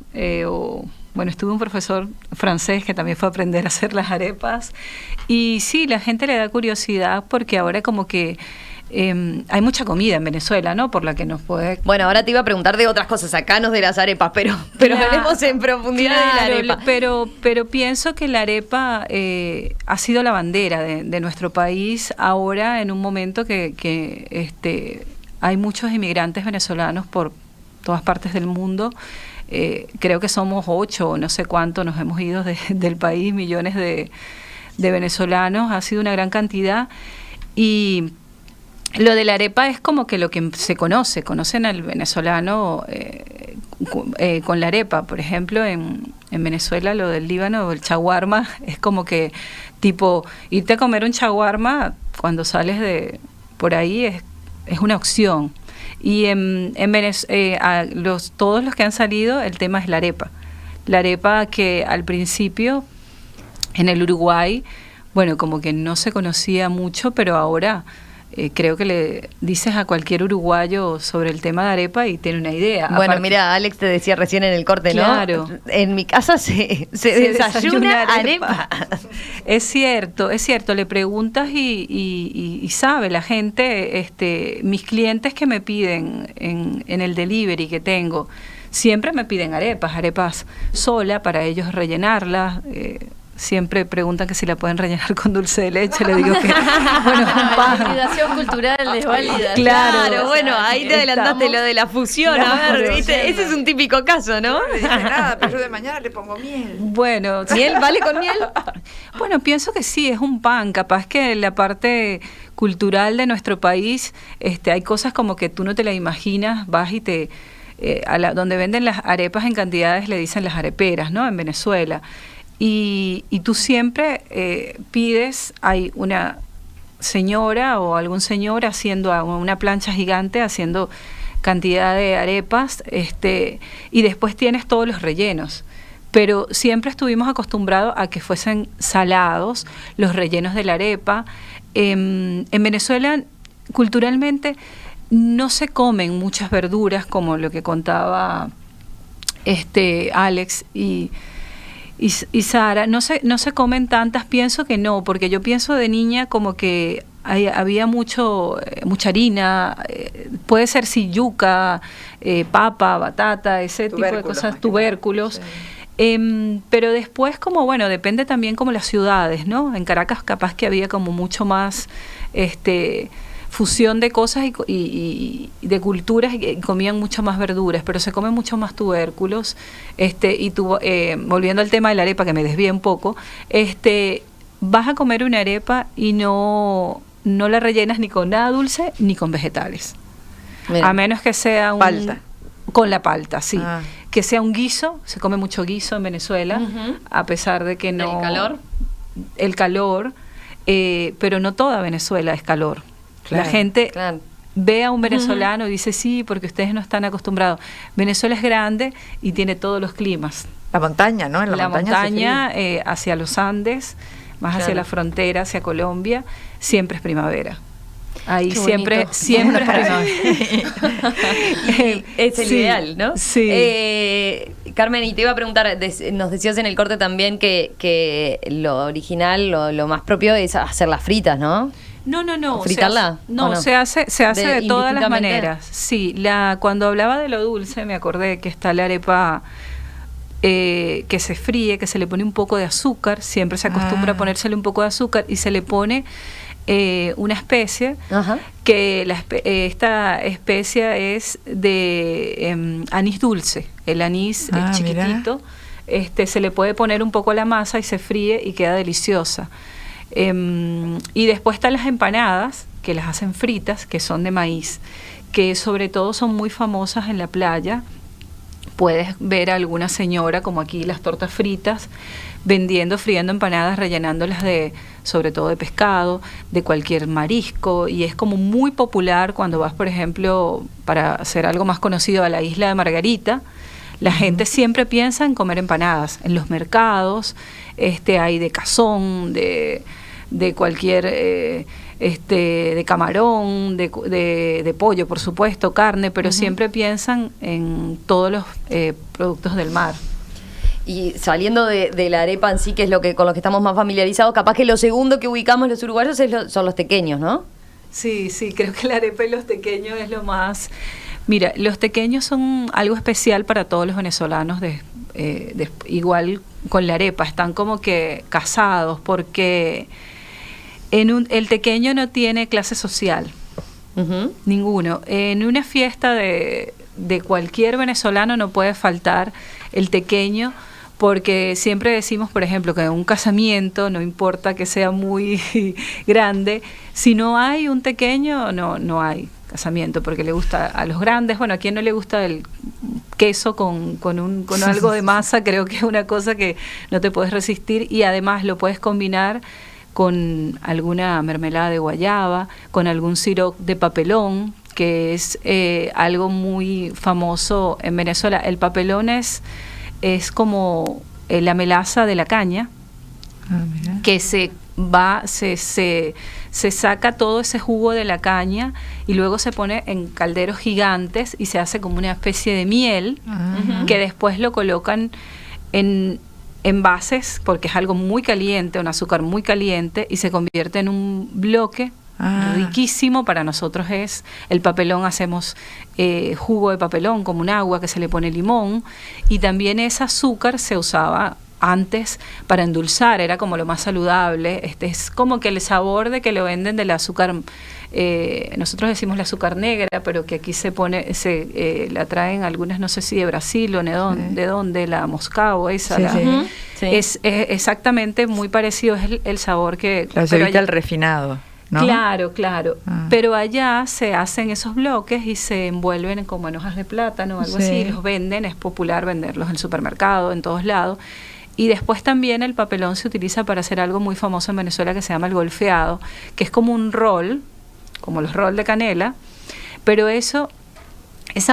Bueno, estuve un profesor francés que también fue a aprender a hacer las arepas. Y sí, la gente le da curiosidad porque ahora como que hay mucha comida en Venezuela, ¿no? Por la que nos puede... Bueno, ahora te iba a preguntar de otras cosas, sacanos de las arepas, pero hablemos en profundidad de la arepa. Pero pienso que la arepa ha sido la bandera de nuestro país ahora, en un momento que hay muchos inmigrantes venezolanos por todas partes del mundo. Creo que somos 8 o no sé cuánto nos hemos ido del país, millones de venezolanos, ha sido una gran cantidad. Y lo de la arepa es como que lo que conocen al venezolano con la arepa. Por ejemplo, en Venezuela lo del Líbano, el chaguarma, es como que tipo irte a comer un chaguarma cuando sales de por ahí es una opción. Y en Venezuela, todos los que han salido, el tema es la arepa. La arepa que al principio en el Uruguay, bueno, como que no se conocía mucho, pero ahora... creo que le dices a cualquier uruguayo sobre el tema de arepa y tiene una idea. Bueno, aparte, mira, Alex te decía recién en el corte, claro, ¿no? En mi casa se desayuna arepa. Es cierto, le preguntas y sabe la gente, mis clientes que me piden en el delivery que tengo, siempre me piden arepas sola para ellos rellenarlas. Siempre preguntan que si la pueden rellenar con dulce de leche. Le digo que, bueno, un pan. La hibridación cultural es válida. Claro, bueno, ahí te adelantaste lo de la fusión. Claro, a ver, ¿viste? Ese es un típico caso, ¿no? No le dice nada, pero yo de mañana le pongo miel. Bueno, ¿miel? ¿Vale con miel? Bueno, pienso que sí, es un pan. Capaz que la parte cultural de nuestro país, hay cosas como que tú no te la imaginas, vas y donde venden las arepas en cantidades le dicen las areperas, ¿no? En Venezuela. Y tú siempre pides, hay una señora o algún señor haciendo una plancha gigante, haciendo cantidad de arepas, y después tienes todos los rellenos. Pero siempre estuvimos acostumbrados a que fuesen salados los rellenos de la arepa. En Venezuela, culturalmente, no se comen muchas verduras, como lo que contaba Alex y Sara, no se comen tantas, pienso que no, porque yo pienso de niña como que había mucha harina, puede ser yuca, papa, batata, ese tipo de cosas, tubérculos. Sí. Pero después como, bueno, depende también como las ciudades, ¿no? En Caracas capaz que había como mucho más fusión de cosas y de culturas, y comían mucho más verduras, pero se comen mucho más tubérculos. Volviendo al tema de la arepa, que me desvié un poco, vas a comer una arepa y no la rellenas ni con nada dulce ni con vegetales. Mira, a menos que sea palta. Con la palta, sí. Que sea un guiso, se come mucho guiso en Venezuela, a pesar de que no... ¿El calor? Pero no toda Venezuela es calor. Claro, la gente ve a un venezolano y dice, sí, porque ustedes no están acostumbrados. Venezuela es grande y tiene todos los climas. La montaña, ¿no? En la montaña hacia los Andes, más hacia la frontera, hacia Colombia, siempre es primavera. Ahí siempre es primavera. Es el ideal, ¿no? Sí. Carmen, y te iba a preguntar, nos decías en el corte también que lo original, lo más propio es hacer las fritas, ¿no? No. ¿Fritarla? Se hace de todas las maneras. Sí, cuando hablaba de lo dulce, me acordé que está la arepa que se fríe, que se le pone un poco de azúcar, siempre se acostumbra a ponérsele un poco de azúcar y se le pone una especie, que esta especia es de anís dulce, el anís chiquitito, se le puede poner un poco a la masa y se fríe y queda deliciosa. Y después están las empanadas, que las hacen fritas, que son de maíz, que sobre todo son muy famosas en la playa. Puedes ver a alguna señora, como aquí las tortas fritas, friendo empanadas, rellenándolas sobre todo de pescado, de cualquier marisco, y es como muy popular cuando vas, por ejemplo, para hacer algo más conocido, a la isla de Margarita. La gente siempre piensa en comer empanadas. En los mercados hay de cazón, de cualquier, de camarón, de pollo, por supuesto, carne, pero siempre piensan en todos los productos del mar. Y saliendo de la arepa en sí, que es con lo que estamos más familiarizados, capaz que lo segundo que ubicamos los uruguayos son los tequeños, ¿no? Sí, creo que la arepa y los tequeños es lo más... Mira, los tequeños son algo especial para todos los venezolanos, igual con la arepa, están como que casados, porque el tequeño no tiene clase social, ninguno. En una fiesta de cualquier venezolano no puede faltar el tequeño, porque siempre decimos, por ejemplo, que en un casamiento, no importa que sea muy grande, si no hay un tequeño, no hay casamiento, porque le gusta a los grandes. Bueno, ¿a quién no le gusta el queso con algo de masa? Creo que es una cosa que no te puedes resistir, y además lo puedes combinar con alguna mermelada de guayaba, con algún sirope de papelón, que es algo muy famoso en Venezuela. El papelón es como la melaza de la caña, que se saca todo ese jugo de la caña y luego se pone en calderos gigantes y se hace como una especie de miel, que después lo colocan en envases, porque es algo muy caliente, un azúcar muy caliente, y se convierte en un bloque riquísimo. Para nosotros es el papelón, hacemos jugo de papelón como un agua que se le pone limón, y también ese azúcar se usaba antes para endulzar, era como lo más saludable. Es como que el sabor de que lo venden del azúcar, nosotros decimos la azúcar negra, pero que aquí la traen algunas, no sé si de Brasil o de dónde, la Moscao, esa. Es exactamente muy parecido, es el sabor que... Claro, se evita el refinado, ¿no? Claro. Pero allá se hacen esos bloques y se envuelven como en hojas de plátano o algo así, los venden, es popular venderlos en el supermercado, en todos lados. Y después también el papelón se utiliza para hacer algo muy famoso en Venezuela que se llama el golfeado, que es como un rol, como los roll de canela, pero esa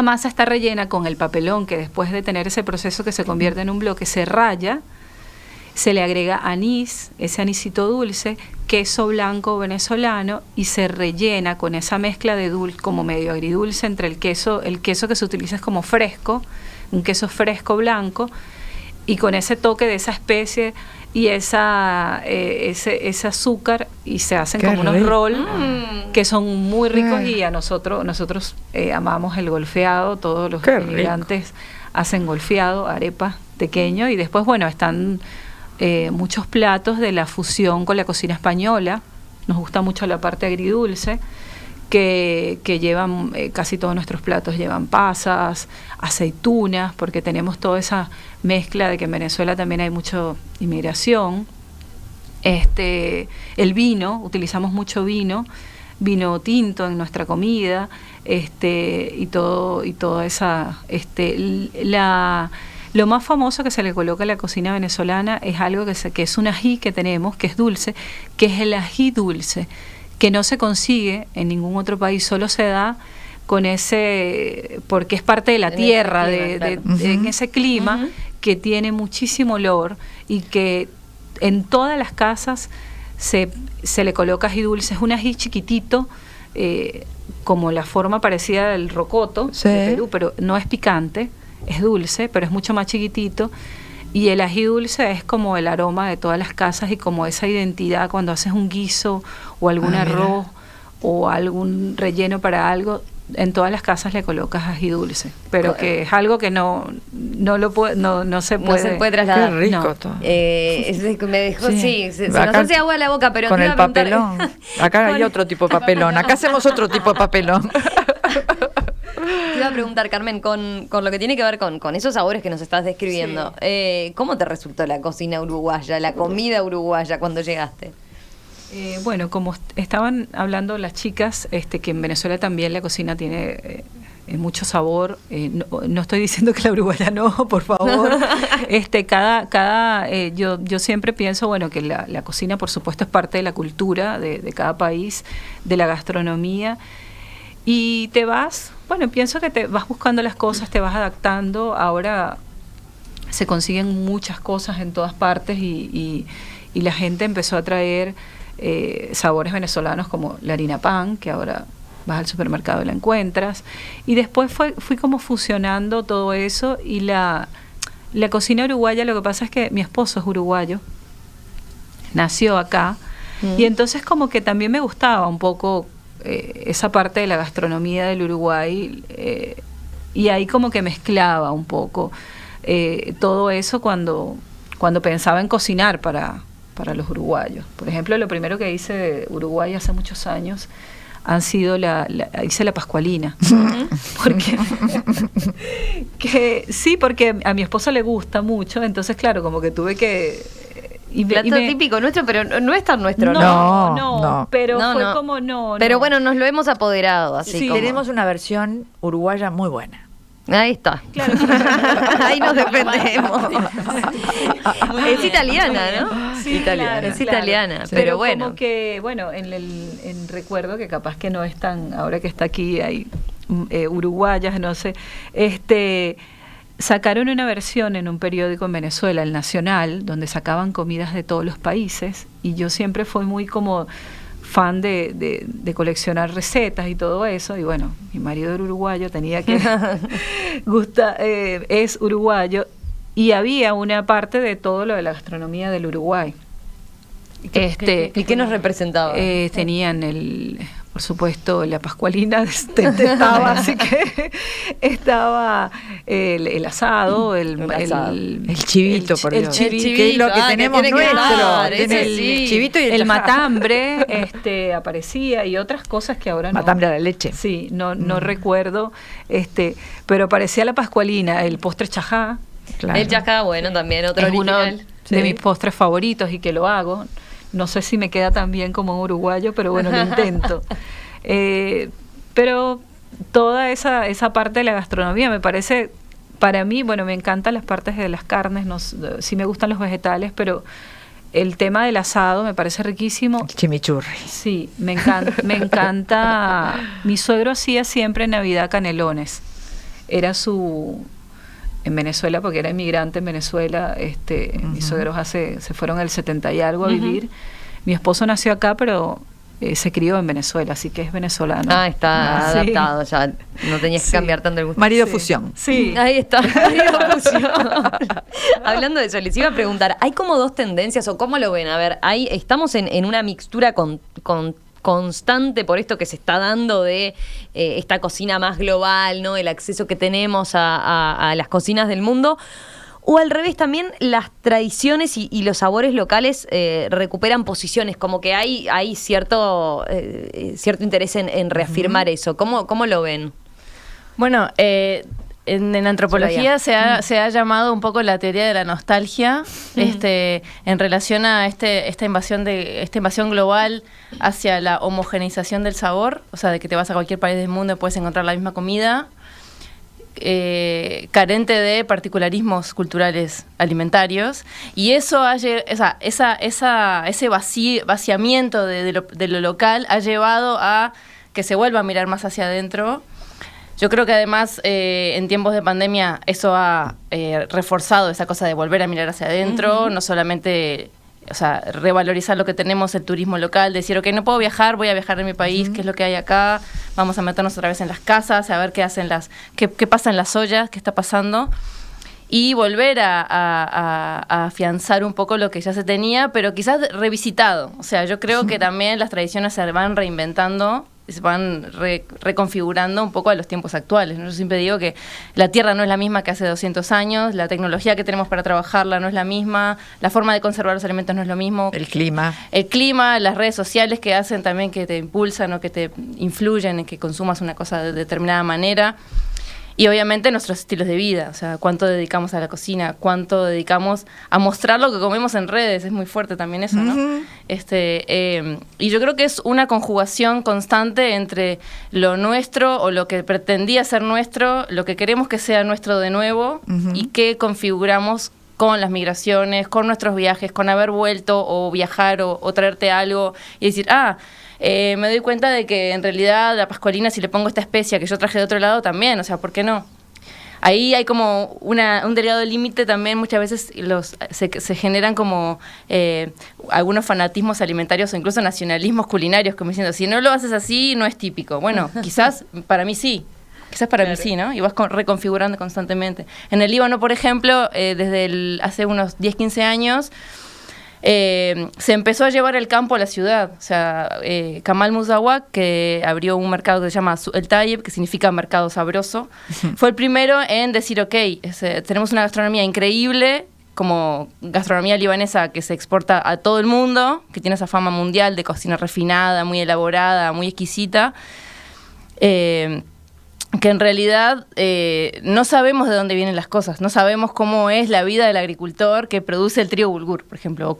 masa está rellena con el papelón, que después de tener ese proceso que se convierte en un bloque, se raya, se le agrega anís, ese anisito dulce, queso blanco venezolano, y se rellena con esa mezcla de dulce, como medio agridulce, entre el queso que se utiliza es como fresco, un queso fresco blanco, y con ese toque de esa especie y ese azúcar, y se hacen como unos roll que son muy ricos, y a nosotros amamos el golfeado. Todos los inmigrantes hacen golfeado, arepa, tequeño, y después están muchos platos de la fusión con la cocina española. Nos gusta mucho la parte agridulce, que llevan, casi todos nuestros platos llevan pasas, aceitunas, porque tenemos toda esa mezcla de que en Venezuela también hay mucha inmigración. El vino, utilizamos mucho vino tinto en nuestra comida, y toda esa, lo más famoso que se le coloca a la cocina venezolana es algo que es un ají que tenemos, que es dulce, que es el ají dulce, que no se consigue en ningún otro país, solo se da con ese, porque es parte de la tierra, en ese clima que tiene muchísimo olor y que en todas las casas se le coloca ají dulce. Es un ají chiquitito, como la forma parecida del rocoto de Perú, pero no es picante, es dulce, pero es mucho más chiquitito. Y el ají dulce es como el aroma de todas las casas y como esa identidad cuando haces un guiso o algún arroz o algún relleno para algo, en todas las casas le colocas ají dulce, pero que es algo que no se puede trasladar. Qué rico no. todo. Me dejó, se nos hace agua a la boca, pero con te el iba a preguntar- papelón. Acá hay otro tipo de papelón. Acá hacemos otro tipo de papelón. Te iba a preguntar, Carmen, con lo que tiene que ver con esos sabores que nos estás describiendo, ¿cómo te resultó la cocina uruguaya, la comida uruguaya cuando llegaste? Bueno, como estaban hablando las chicas, que en Venezuela también la cocina tiene mucho sabor. No estoy diciendo que la uruguaya no, por favor. Yo siempre pienso, bueno, que la cocina, por supuesto, es parte de la cultura de cada país, de la gastronomía. Y pienso que te vas buscando las cosas, te vas adaptando. Ahora se consiguen muchas cosas en todas partes y la gente empezó a traer sabores venezolanos como la harina pan, que ahora vas al supermercado y la encuentras. Y después fui como fusionando todo eso y la cocina uruguaya, lo que pasa es que mi esposo es uruguayo, nació acá, y entonces como que también me gustaba un poco esa parte de la gastronomía del Uruguay, y ahí como que mezclaba un poco todo eso cuando pensaba en cocinar para los uruguayos. Por ejemplo, lo primero que hice de Uruguay hace muchos años hice la pascualina. Porque a mi esposa le gusta mucho, entonces claro, como que tuve que... Plato típico nuestro, pero no es tan nuestro, no, pero fue no. como no. Pero bueno, nos lo hemos apoderado, así Sí, como... Tenemos una versión uruguaya muy buena. Ahí está. Claro. Ahí nos defendemos. Es italiana, ¿no? Sí, Italiana. Es italiana, Sí. pero bueno. Como que, en recuerdo que capaz que no es tan, ahora que está aquí hay uruguayas, no sé, sacaron una versión en un periódico en Venezuela, El Nacional, donde sacaban comidas de todos los países, y yo siempre fui muy como fan de coleccionar recetas y todo eso, y bueno, mi marido era uruguayo, tenía que es uruguayo, y había una parte de todo lo de la gastronomía del Uruguay. ¿Y qué nos representaba? Tenían por supuesto, la pascualina estaba, así que estaba el asado, el chivito, por Dios. El chivito, que es lo que tenemos nuestro. El chivito y el matambre aparecía, y otras cosas que ahora no. Matambre a la leche. Sí, no recuerdo, pero aparecía la pascualina, el postre chajá. Claro. El chajá, bueno, también otro es original. uno de mis postres favoritos y que lo hago. No sé si me queda tan bien como un uruguayo, pero bueno, lo intento. Pero toda esa parte de la gastronomía me parece, para mí, bueno, me encantan las partes de las carnes, sí me gustan los vegetales, pero el tema del asado me parece riquísimo. El chimichurri. Sí, me encanta. Mi suegro hacía siempre en Navidad canelones. Era en Venezuela, porque era inmigrante en Venezuela, mis suegros se fueron el 70 y algo a vivir. Mi esposo nació acá, pero se crió en Venezuela, así que es venezolano. Está adaptado, ya no tenías que cambiar tanto el gusto. Marido fusión. Sí. Ahí está, marido fusión. Hablando de eso, les iba a preguntar, ¿hay como dos tendencias o cómo lo ven? A ver, estamos en una mixtura constante por esto que se está dando de esta cocina más global, ¿no? El acceso que tenemos a las cocinas del mundo. O al revés, también las tradiciones y los sabores locales recuperan posiciones, como que hay cierto interés en reafirmar eso. ¿Cómo lo ven? Bueno, en antropología se ha llamado un poco la teoría de la nostalgia, en relación a esta invasión global hacia la homogeneización del sabor, o sea, de que te vas a cualquier país del mundo y puedes encontrar la misma comida. carente de particularismos culturales alimentarios, y eso ese vaciamiento de lo local ha llevado a que se vuelva a mirar más hacia adentro. Yo creo que además en tiempos de pandemia eso ha reforzado esa cosa de volver a mirar hacia adentro, no solamente revalorizar lo que tenemos, el turismo local, decir, ok, no puedo viajar, voy a viajar en mi país, qué es lo que hay acá, vamos a meternos otra vez en las casas, a ver qué pasa en las ollas, qué está pasando, y volver a afianzar un poco lo que ya se tenía, pero quizás revisitado. O sea, yo creo que también las tradiciones se van reinventando, se van reconfigurando un poco a los tiempos actuales, ¿no? Yo siempre digo que la tierra no es la misma que hace 200 años, la tecnología que tenemos para trabajarla no es la misma, la forma de conservar los alimentos no es lo mismo. El clima, las redes sociales que hacen también que te impulsan o que te influyen en que consumas una cosa de determinada manera. Y obviamente nuestros estilos de vida, o sea, cuánto dedicamos a la cocina, cuánto dedicamos a mostrar lo que comemos en redes, es muy fuerte también eso, ¿no? Y yo creo que es una conjugación constante entre lo nuestro o lo que pretendía ser nuestro, lo que queremos que sea nuestro de nuevo y que configuramos con las migraciones, con nuestros viajes, con haber vuelto o viajar o traerte algo y decir, me doy cuenta de que en realidad la pascualina, si le pongo esta especia que yo traje de otro lado, también, o sea, ¿por qué no? Ahí hay como un delgado límite también, muchas veces se generan como algunos fanatismos alimentarios o incluso nacionalismos culinarios, como diciendo, si no lo haces así, no es típico. Bueno, quizás para mí sí. Quizás para mí sí, ¿no? Y vas reconfigurando constantemente. En el Líbano, por ejemplo, hace unos 10, 15 años, se empezó a llevar el campo a la ciudad. O sea, Kamal Musawa, que abrió un mercado que se llama El Tayeb, que significa mercado sabroso, fue el primero en decir, ok, tenemos una gastronomía increíble, como gastronomía libanesa que se exporta a todo el mundo, que tiene esa fama mundial de cocina refinada, muy elaborada, muy exquisita, que en realidad no sabemos de dónde vienen las cosas, no sabemos cómo es la vida del agricultor que produce el trigo bulgur, por ejemplo, o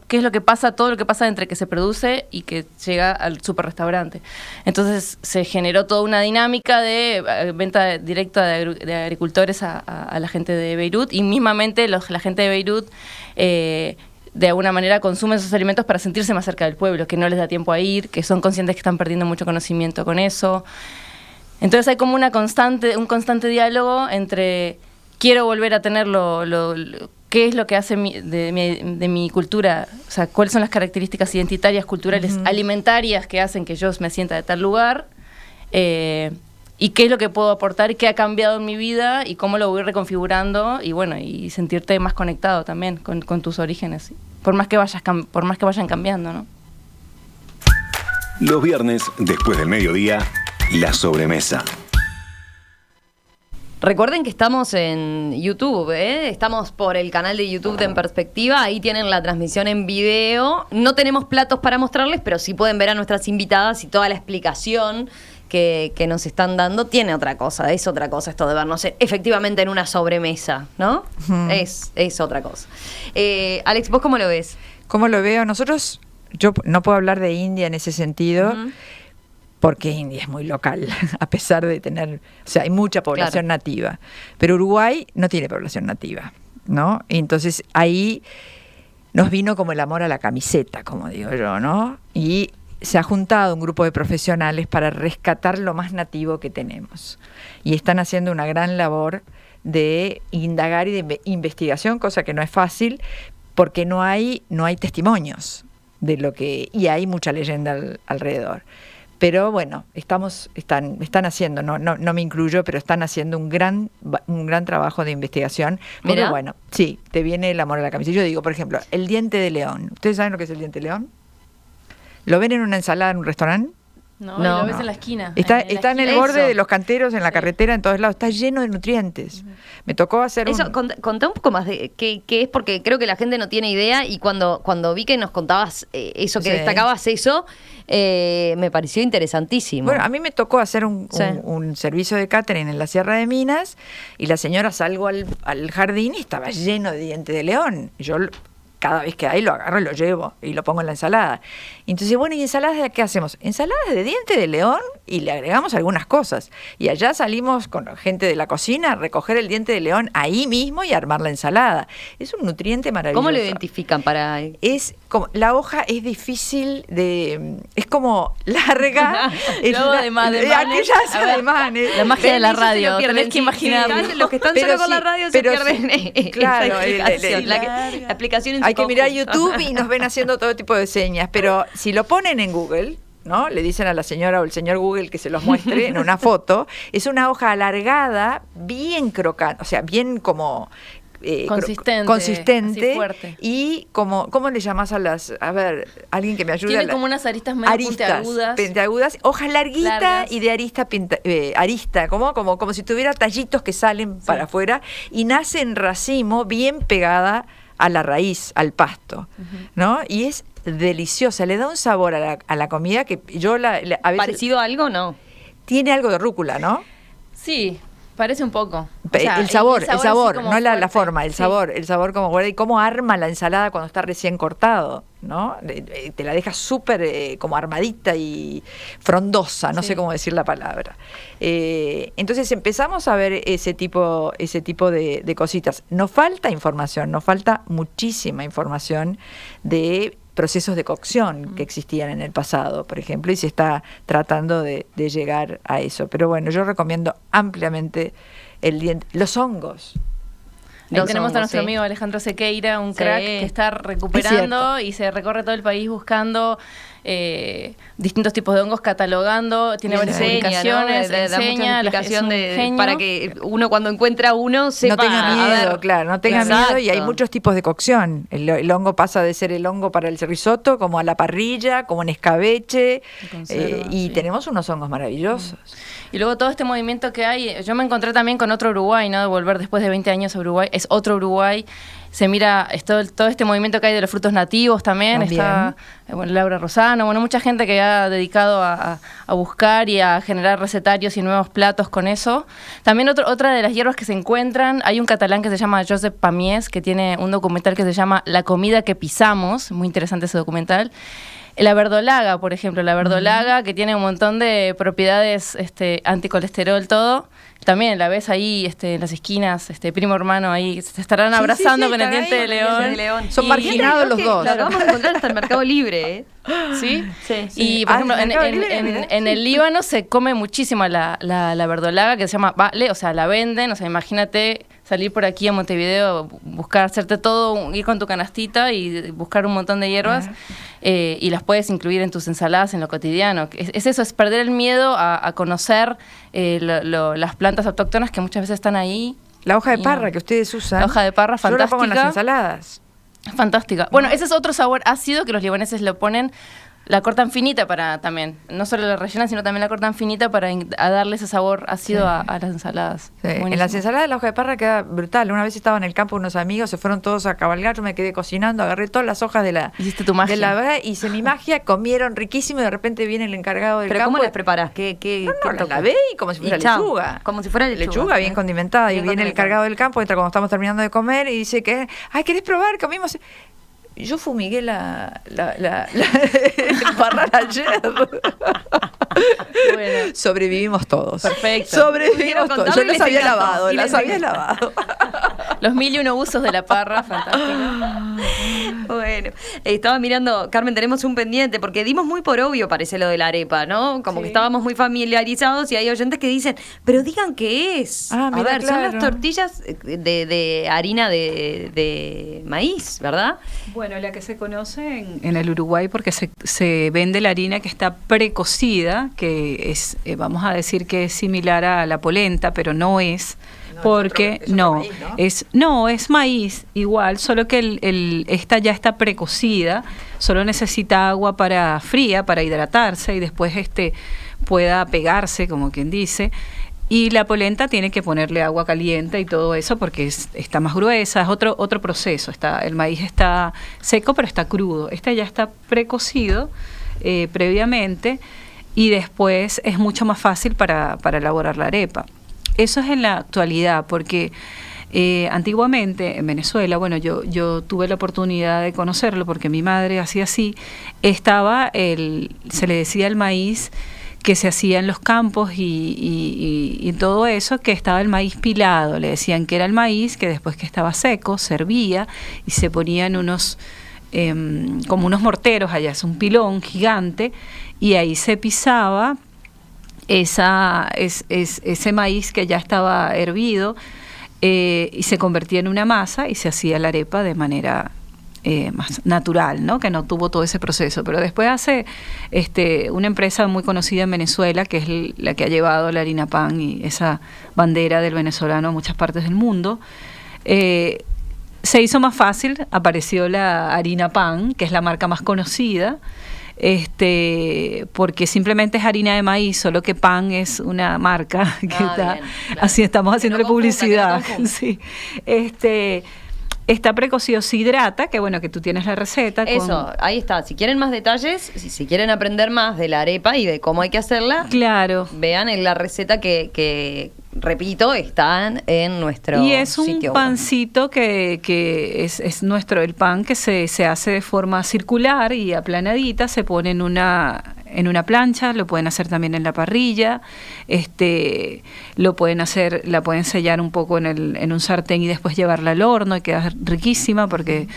qué es lo que pasa, todo lo que pasa entre que se produce y que llega al superrestaurante. Entonces se generó toda una dinámica de venta directa de agricultores a la gente de Beirut, y mismamente la gente de Beirut de alguna manera consume esos alimentos para sentirse más cerca del pueblo, que no les da tiempo a ir, que son conscientes que están perdiendo mucho conocimiento con eso. Entonces hay como un constante diálogo entre quiero volver a tener qué es lo que hace de mi cultura, o sea, cuáles son las características identitarias, culturales, alimentarias que hacen que yo me sienta de tal lugar, y qué es lo que puedo aportar y qué ha cambiado en mi vida y cómo lo voy reconfigurando, y bueno, y sentirte más conectado también con tus orígenes, por más que vayan cambiando, ¿no? Los viernes, después del mediodía, la sobremesa. Recuerden que estamos en YouTube, estamos por el canal de YouTube de En Perspectiva, ahí tienen la transmisión en video. No tenemos platos para mostrarles, pero sí pueden ver a nuestras invitadas y toda la explicación que nos están dando. Es otra cosa esto de vernos efectivamente en una sobremesa, ¿no? Es otra cosa. Alex, ¿vos cómo lo ves? ¿Cómo lo veo? Yo no puedo hablar de India en ese sentido, porque India es muy local, a pesar de tener, o sea, hay mucha población nativa, pero Uruguay no tiene población nativa, ¿no? Y entonces ahí nos vino como el amor a la camiseta, como digo yo, ¿no? Y se ha juntado un grupo de profesionales para rescatar lo más nativo que tenemos. Y están haciendo una gran labor de indagar y de investigación, cosa que no es fácil, porque no hay testimonios de lo que, y hay mucha leyenda alrededor. Pero bueno, están haciendo, no me incluyo, pero están haciendo un gran trabajo de investigación. Porque bueno, sí, te viene el amor a la camiseta. Yo digo, por ejemplo, el diente de león. ¿Ustedes saben lo que es el diente de león? ¿Lo ven en una ensalada en un restaurante? No, lo ves en la esquina. Está en el borde de los canteros, en la carretera, en todos lados. Está lleno de nutrientes. Me tocó hacer contá un poco más de qué es, porque creo que la gente no tiene idea, y cuando vi que nos contabas eso, que destacabas eso, me pareció interesantísimo. Bueno, a mí me tocó hacer un servicio de catering en la Sierra de Minas, y la señora salgo al jardín y estaba lleno de diente de león. Yo cada vez que hay lo agarro y lo llevo y lo pongo en la ensalada. Entonces, bueno, ¿y ensaladas de qué hacemos? Ensaladas de diente de león y le agregamos algunas cosas. Y allá salimos con la gente de la cocina a recoger el diente de león ahí mismo y armar la ensalada. Es un nutriente maravilloso. ¿Cómo lo identifican para...? Es como, la hoja es difícil de... Es como larga. Luego aquellas ademanes. La magia de la radio, tenés que imaginarlo. Sí, los que están solo con la radio se pierden claro, la aplicación en su hay que mirar conjunto. YouTube y nos ven haciendo todo tipo de señas, pero si lo ponen en Google, ¿no? Le dicen a la señora o el señor Google que se los muestre en una foto, es una hoja alargada, bien crocante, o sea, bien como... consistente así fuerte. Y como, ¿cómo le llamas a las? A ver, alguien que me ayude. Tiene como unas aristas medio puntiagudas, hojas larguitas y de arista, como si tuviera tallitos que salen para afuera y nace en racimo bien pegada a la raíz, al pasto, ¿no? Y es deliciosa, le da un sabor a la comida que yo a veces... ¿Parecido a algo? No. Tiene algo de rúcula, ¿no? Sí, parece un poco. O sea, el sabor, no la forma, el sí. sabor como guarda y cómo arma la ensalada cuando está recién cortado, ¿no? Te la deja súper como armadita y frondosa, no sé cómo decir la palabra. Entonces empezamos a ver ese tipo de cositas. Nos falta información, nos falta muchísima información de procesos de cocción que existían en el pasado, por ejemplo, y se está tratando de llegar a eso. Pero bueno, yo recomiendo ampliamente los hongos. Ahí tenemos a nuestro amigo Alejandro Sequeira, un crack que está recuperando y se recorre todo el país buscando distintos tipos de hongos, catalogando, tiene varias publicaciones, enseña, para que uno cuando encuentra uno sepa. No tenga miedo, claro, no tenga miedo, y hay muchos tipos de cocción. El hongo pasa de ser el hongo para el risotto, como a la parrilla, como en escabeche, y tenemos unos hongos maravillosos. Y luego todo este movimiento que hay, yo me encontré también con otro Uruguay, ¿no? De volver después de 20 años a Uruguay, es otro Uruguay. Se mira todo este movimiento que hay de los frutos nativos también. Está Laura Rosano, mucha gente que ha dedicado a buscar y a generar recetarios y nuevos platos con eso. También otra de las hierbas que se encuentran, hay un catalán que se llama Josep Pamies, que tiene un documental que se llama La comida que pisamos, muy interesante ese documental. La verdolaga, por ejemplo, que tiene un montón de propiedades anticolesterol, todo. También la ves ahí en las esquinas, primo hermano ahí, se estarán abrazando con el diente de león. Son marginados los dos. Lo vamos a encontrar hasta el Mercado Libre, ¿eh? ¿Sí? Sí. Y, por ejemplo, en el Líbano se come muchísimo la verdolaga, que se llama bale, o sea, la venden, o sea, imagínate salir por aquí a Montevideo, hacerte todo, ir con tu canastita y buscar un montón de hierbas y las puedes incluir en tus ensaladas en lo cotidiano. Es eso, es perder el miedo a conocer las plantas autóctonas que muchas veces están ahí. La hoja de parra que ustedes usan. La hoja de parra, fantástica. Yo la pongo en las ensaladas. Fantástica. Bueno, ese es otro sabor ácido que los libaneses lo ponen. La cortan finita para también, no solo la rellenan, sino también la cortan finita para darle ese sabor ácido a las ensaladas. Sí. En las ensaladas de la hoja de parra queda brutal. Una vez estaba en el campo unos amigos, se fueron todos a cabalgar, yo me quedé cocinando, agarré todas las hojas de la... Hiciste tu magia. Hice mi magia, comieron riquísimo y de repente viene el encargado del campo. campo. ¿Cómo las preparás? La lavé y como si fuera lechuga. Como si fuera lechuga bien condimentada. Y viene el encargado del campo, entra cuando estamos terminando de comer y dice que, ¿querés probar? Comimos... Yo fumigué la parra ayer. Bueno. Sobrevivimos todos. Perfecto. Sobrevivimos todos. Yo las había lavado, Los 1001 usos de la parra, fantástico. Bueno, estaba mirando, Carmen, tenemos un pendiente, porque dimos muy por obvio, parece lo de la arepa, ¿no? Como que estábamos muy familiarizados y hay oyentes que dicen, pero digan qué es. A ver, son las tortillas de harina de maíz, ¿verdad? Bueno, la que se conoce en el Uruguay porque se vende la harina que está precocida, que es, vamos a decir que es similar a la polenta, pero no es, porque maíz, es maíz igual, solo que esta ya está precocida, solo necesita agua fría para hidratarse y después pueda pegarse, como quien dice. Y la polenta tiene que ponerle agua caliente y todo eso porque está más gruesa, es otro proceso. El maíz está seco, pero está crudo. Este ya está precocido previamente y después es mucho más fácil para elaborar la arepa. Eso es en la actualidad, porque Antiguamente en Venezuela, bueno, yo tuve la oportunidad de conocerlo porque mi madre hacía así, se le decía el maíz que se hacía en los campos y todo eso, que estaba el maíz pilado, le decían que era el maíz que después que estaba seco, servía y se ponían como unos morteros, allá es un pilón gigante, y ahí se pisaba ese maíz que ya estaba hervido, y se convertía en una masa y se hacía la arepa de manera más natural, ¿no? Que no tuvo todo ese proceso. Pero después hace una empresa muy conocida en Venezuela, que es la que ha llevado la harina pan y esa bandera del venezolano a muchas partes del mundo. Se hizo más fácil, apareció la harina pan, que es la marca más conocida, porque simplemente es harina de maíz, solo que pan es una marca que está, bien, claro. Así estamos haciéndole publicidad. Sí. Está precocido, se hidrata, que bueno, que tú tienes la receta. Eso, ahí está. Si quieren más detalles, si quieren aprender más de la arepa y de cómo hay que hacerla, claro, vean en la receta que repito, están en nuestro sitio. Y es un pancito que es nuestro, el pan que se hace de forma circular y aplanadita, se pone en una plancha, lo pueden hacer también en la parrilla, lo pueden hacer, la pueden sellar un poco en un sartén y después llevarla al horno y queda riquísima porque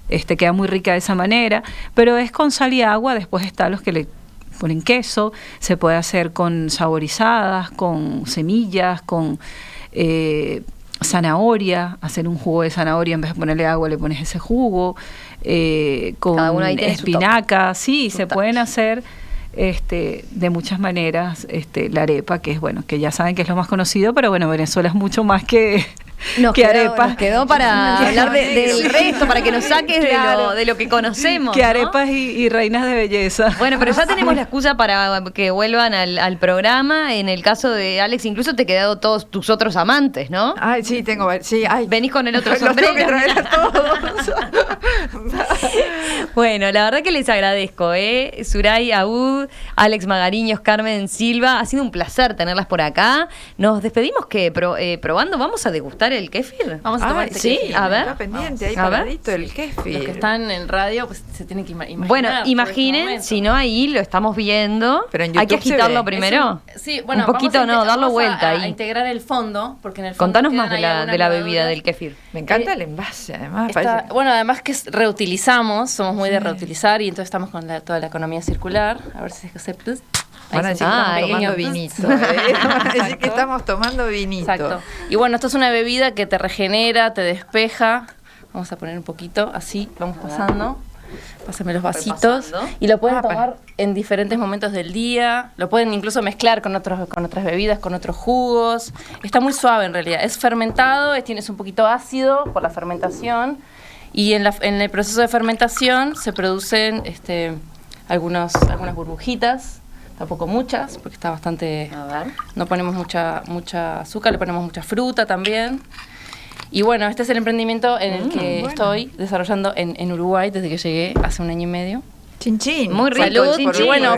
queda muy rica de esa manera, pero es con sal y agua. Después están los que le ponen queso, se puede hacer con saborizadas, con semillas, con zanahoria, hacer un jugo de zanahoria, en vez de ponerle agua le pones ese jugo, con espinaca, sí, se pueden hacer de muchas maneras la arepa, que es bueno, que ya saben que es lo más conocido, pero bueno, Venezuela es mucho más que arepas. Nos quedó para hablar del resto, para que nos saques claro, de lo que conocemos. Que arepas y reinas de belleza. Bueno, pero ya tenemos la excusa para que vuelvan al programa. En el caso de Alex, incluso te he quedado todos tus otros amantes, ¿no? Ay, sí, venís con el otro sombrero. Los tengo que traer a todos. Bueno, la verdad que les agradezco, Suray Aoud, Alex Magariños, Carmen Silva. Ha sido un placer tenerlas por acá. Nos despedimos probando. Vamos a degustar el kéfir. Vamos a tomar kéfir. A ver. Está pendiente ahí paradito el kéfir. Los que están en radio pues se tienen que imaginar. Bueno, imaginen, si no ahí lo estamos viendo. Pero en YouTube hay que agitarlo primero. Sí, bueno, un poquito darlo vuelta ahí. A integrar el fondo, porque en el fondo contanos más de la bebida del kéfir. Me encanta el envase, además. Bueno, además que reutilizamos, somos muy de reutilizar y entonces estamos con toda la economía circular. A ver si se acepta. Van a decir que estamos tomando vinito. Van a decir que estamos tomando vinito. Exacto. Y bueno, esto es una bebida que te regenera, te despeja. Vamos a poner un poquito, así, vamos pasando. Pásame los vasitos. Y lo pueden tomar en diferentes momentos del día. Lo pueden incluso mezclar con otras bebidas, con otros jugos. Está muy suave en realidad. Es fermentado, es un poquito ácido por la fermentación. Y en el proceso de fermentación se producen algunas burbujitas. Tampoco muchas, porque está bastante... A ver. No ponemos mucha azúcar, le ponemos mucha fruta también. Y bueno, este es el emprendimiento en el que estoy desarrollando en Uruguay desde que llegué hace 1 año y medio. Chin chin. Muy rico. Salud, chin, chin. Bueno,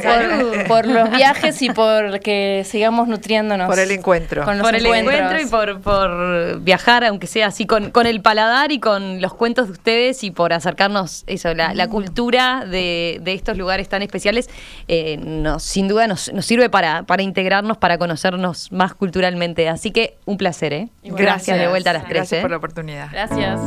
por los viajes y por que sigamos nutriéndonos. Por el encuentro. Por el encuentro y por viajar, aunque sea así, con el paladar y con los cuentos de ustedes y por acercarnos la cultura de estos lugares tan especiales. Sin duda nos sirve para integrarnos, para conocernos más culturalmente. Así que un placer, Gracias de vuelta a las 3. Gracias por la oportunidad. Gracias.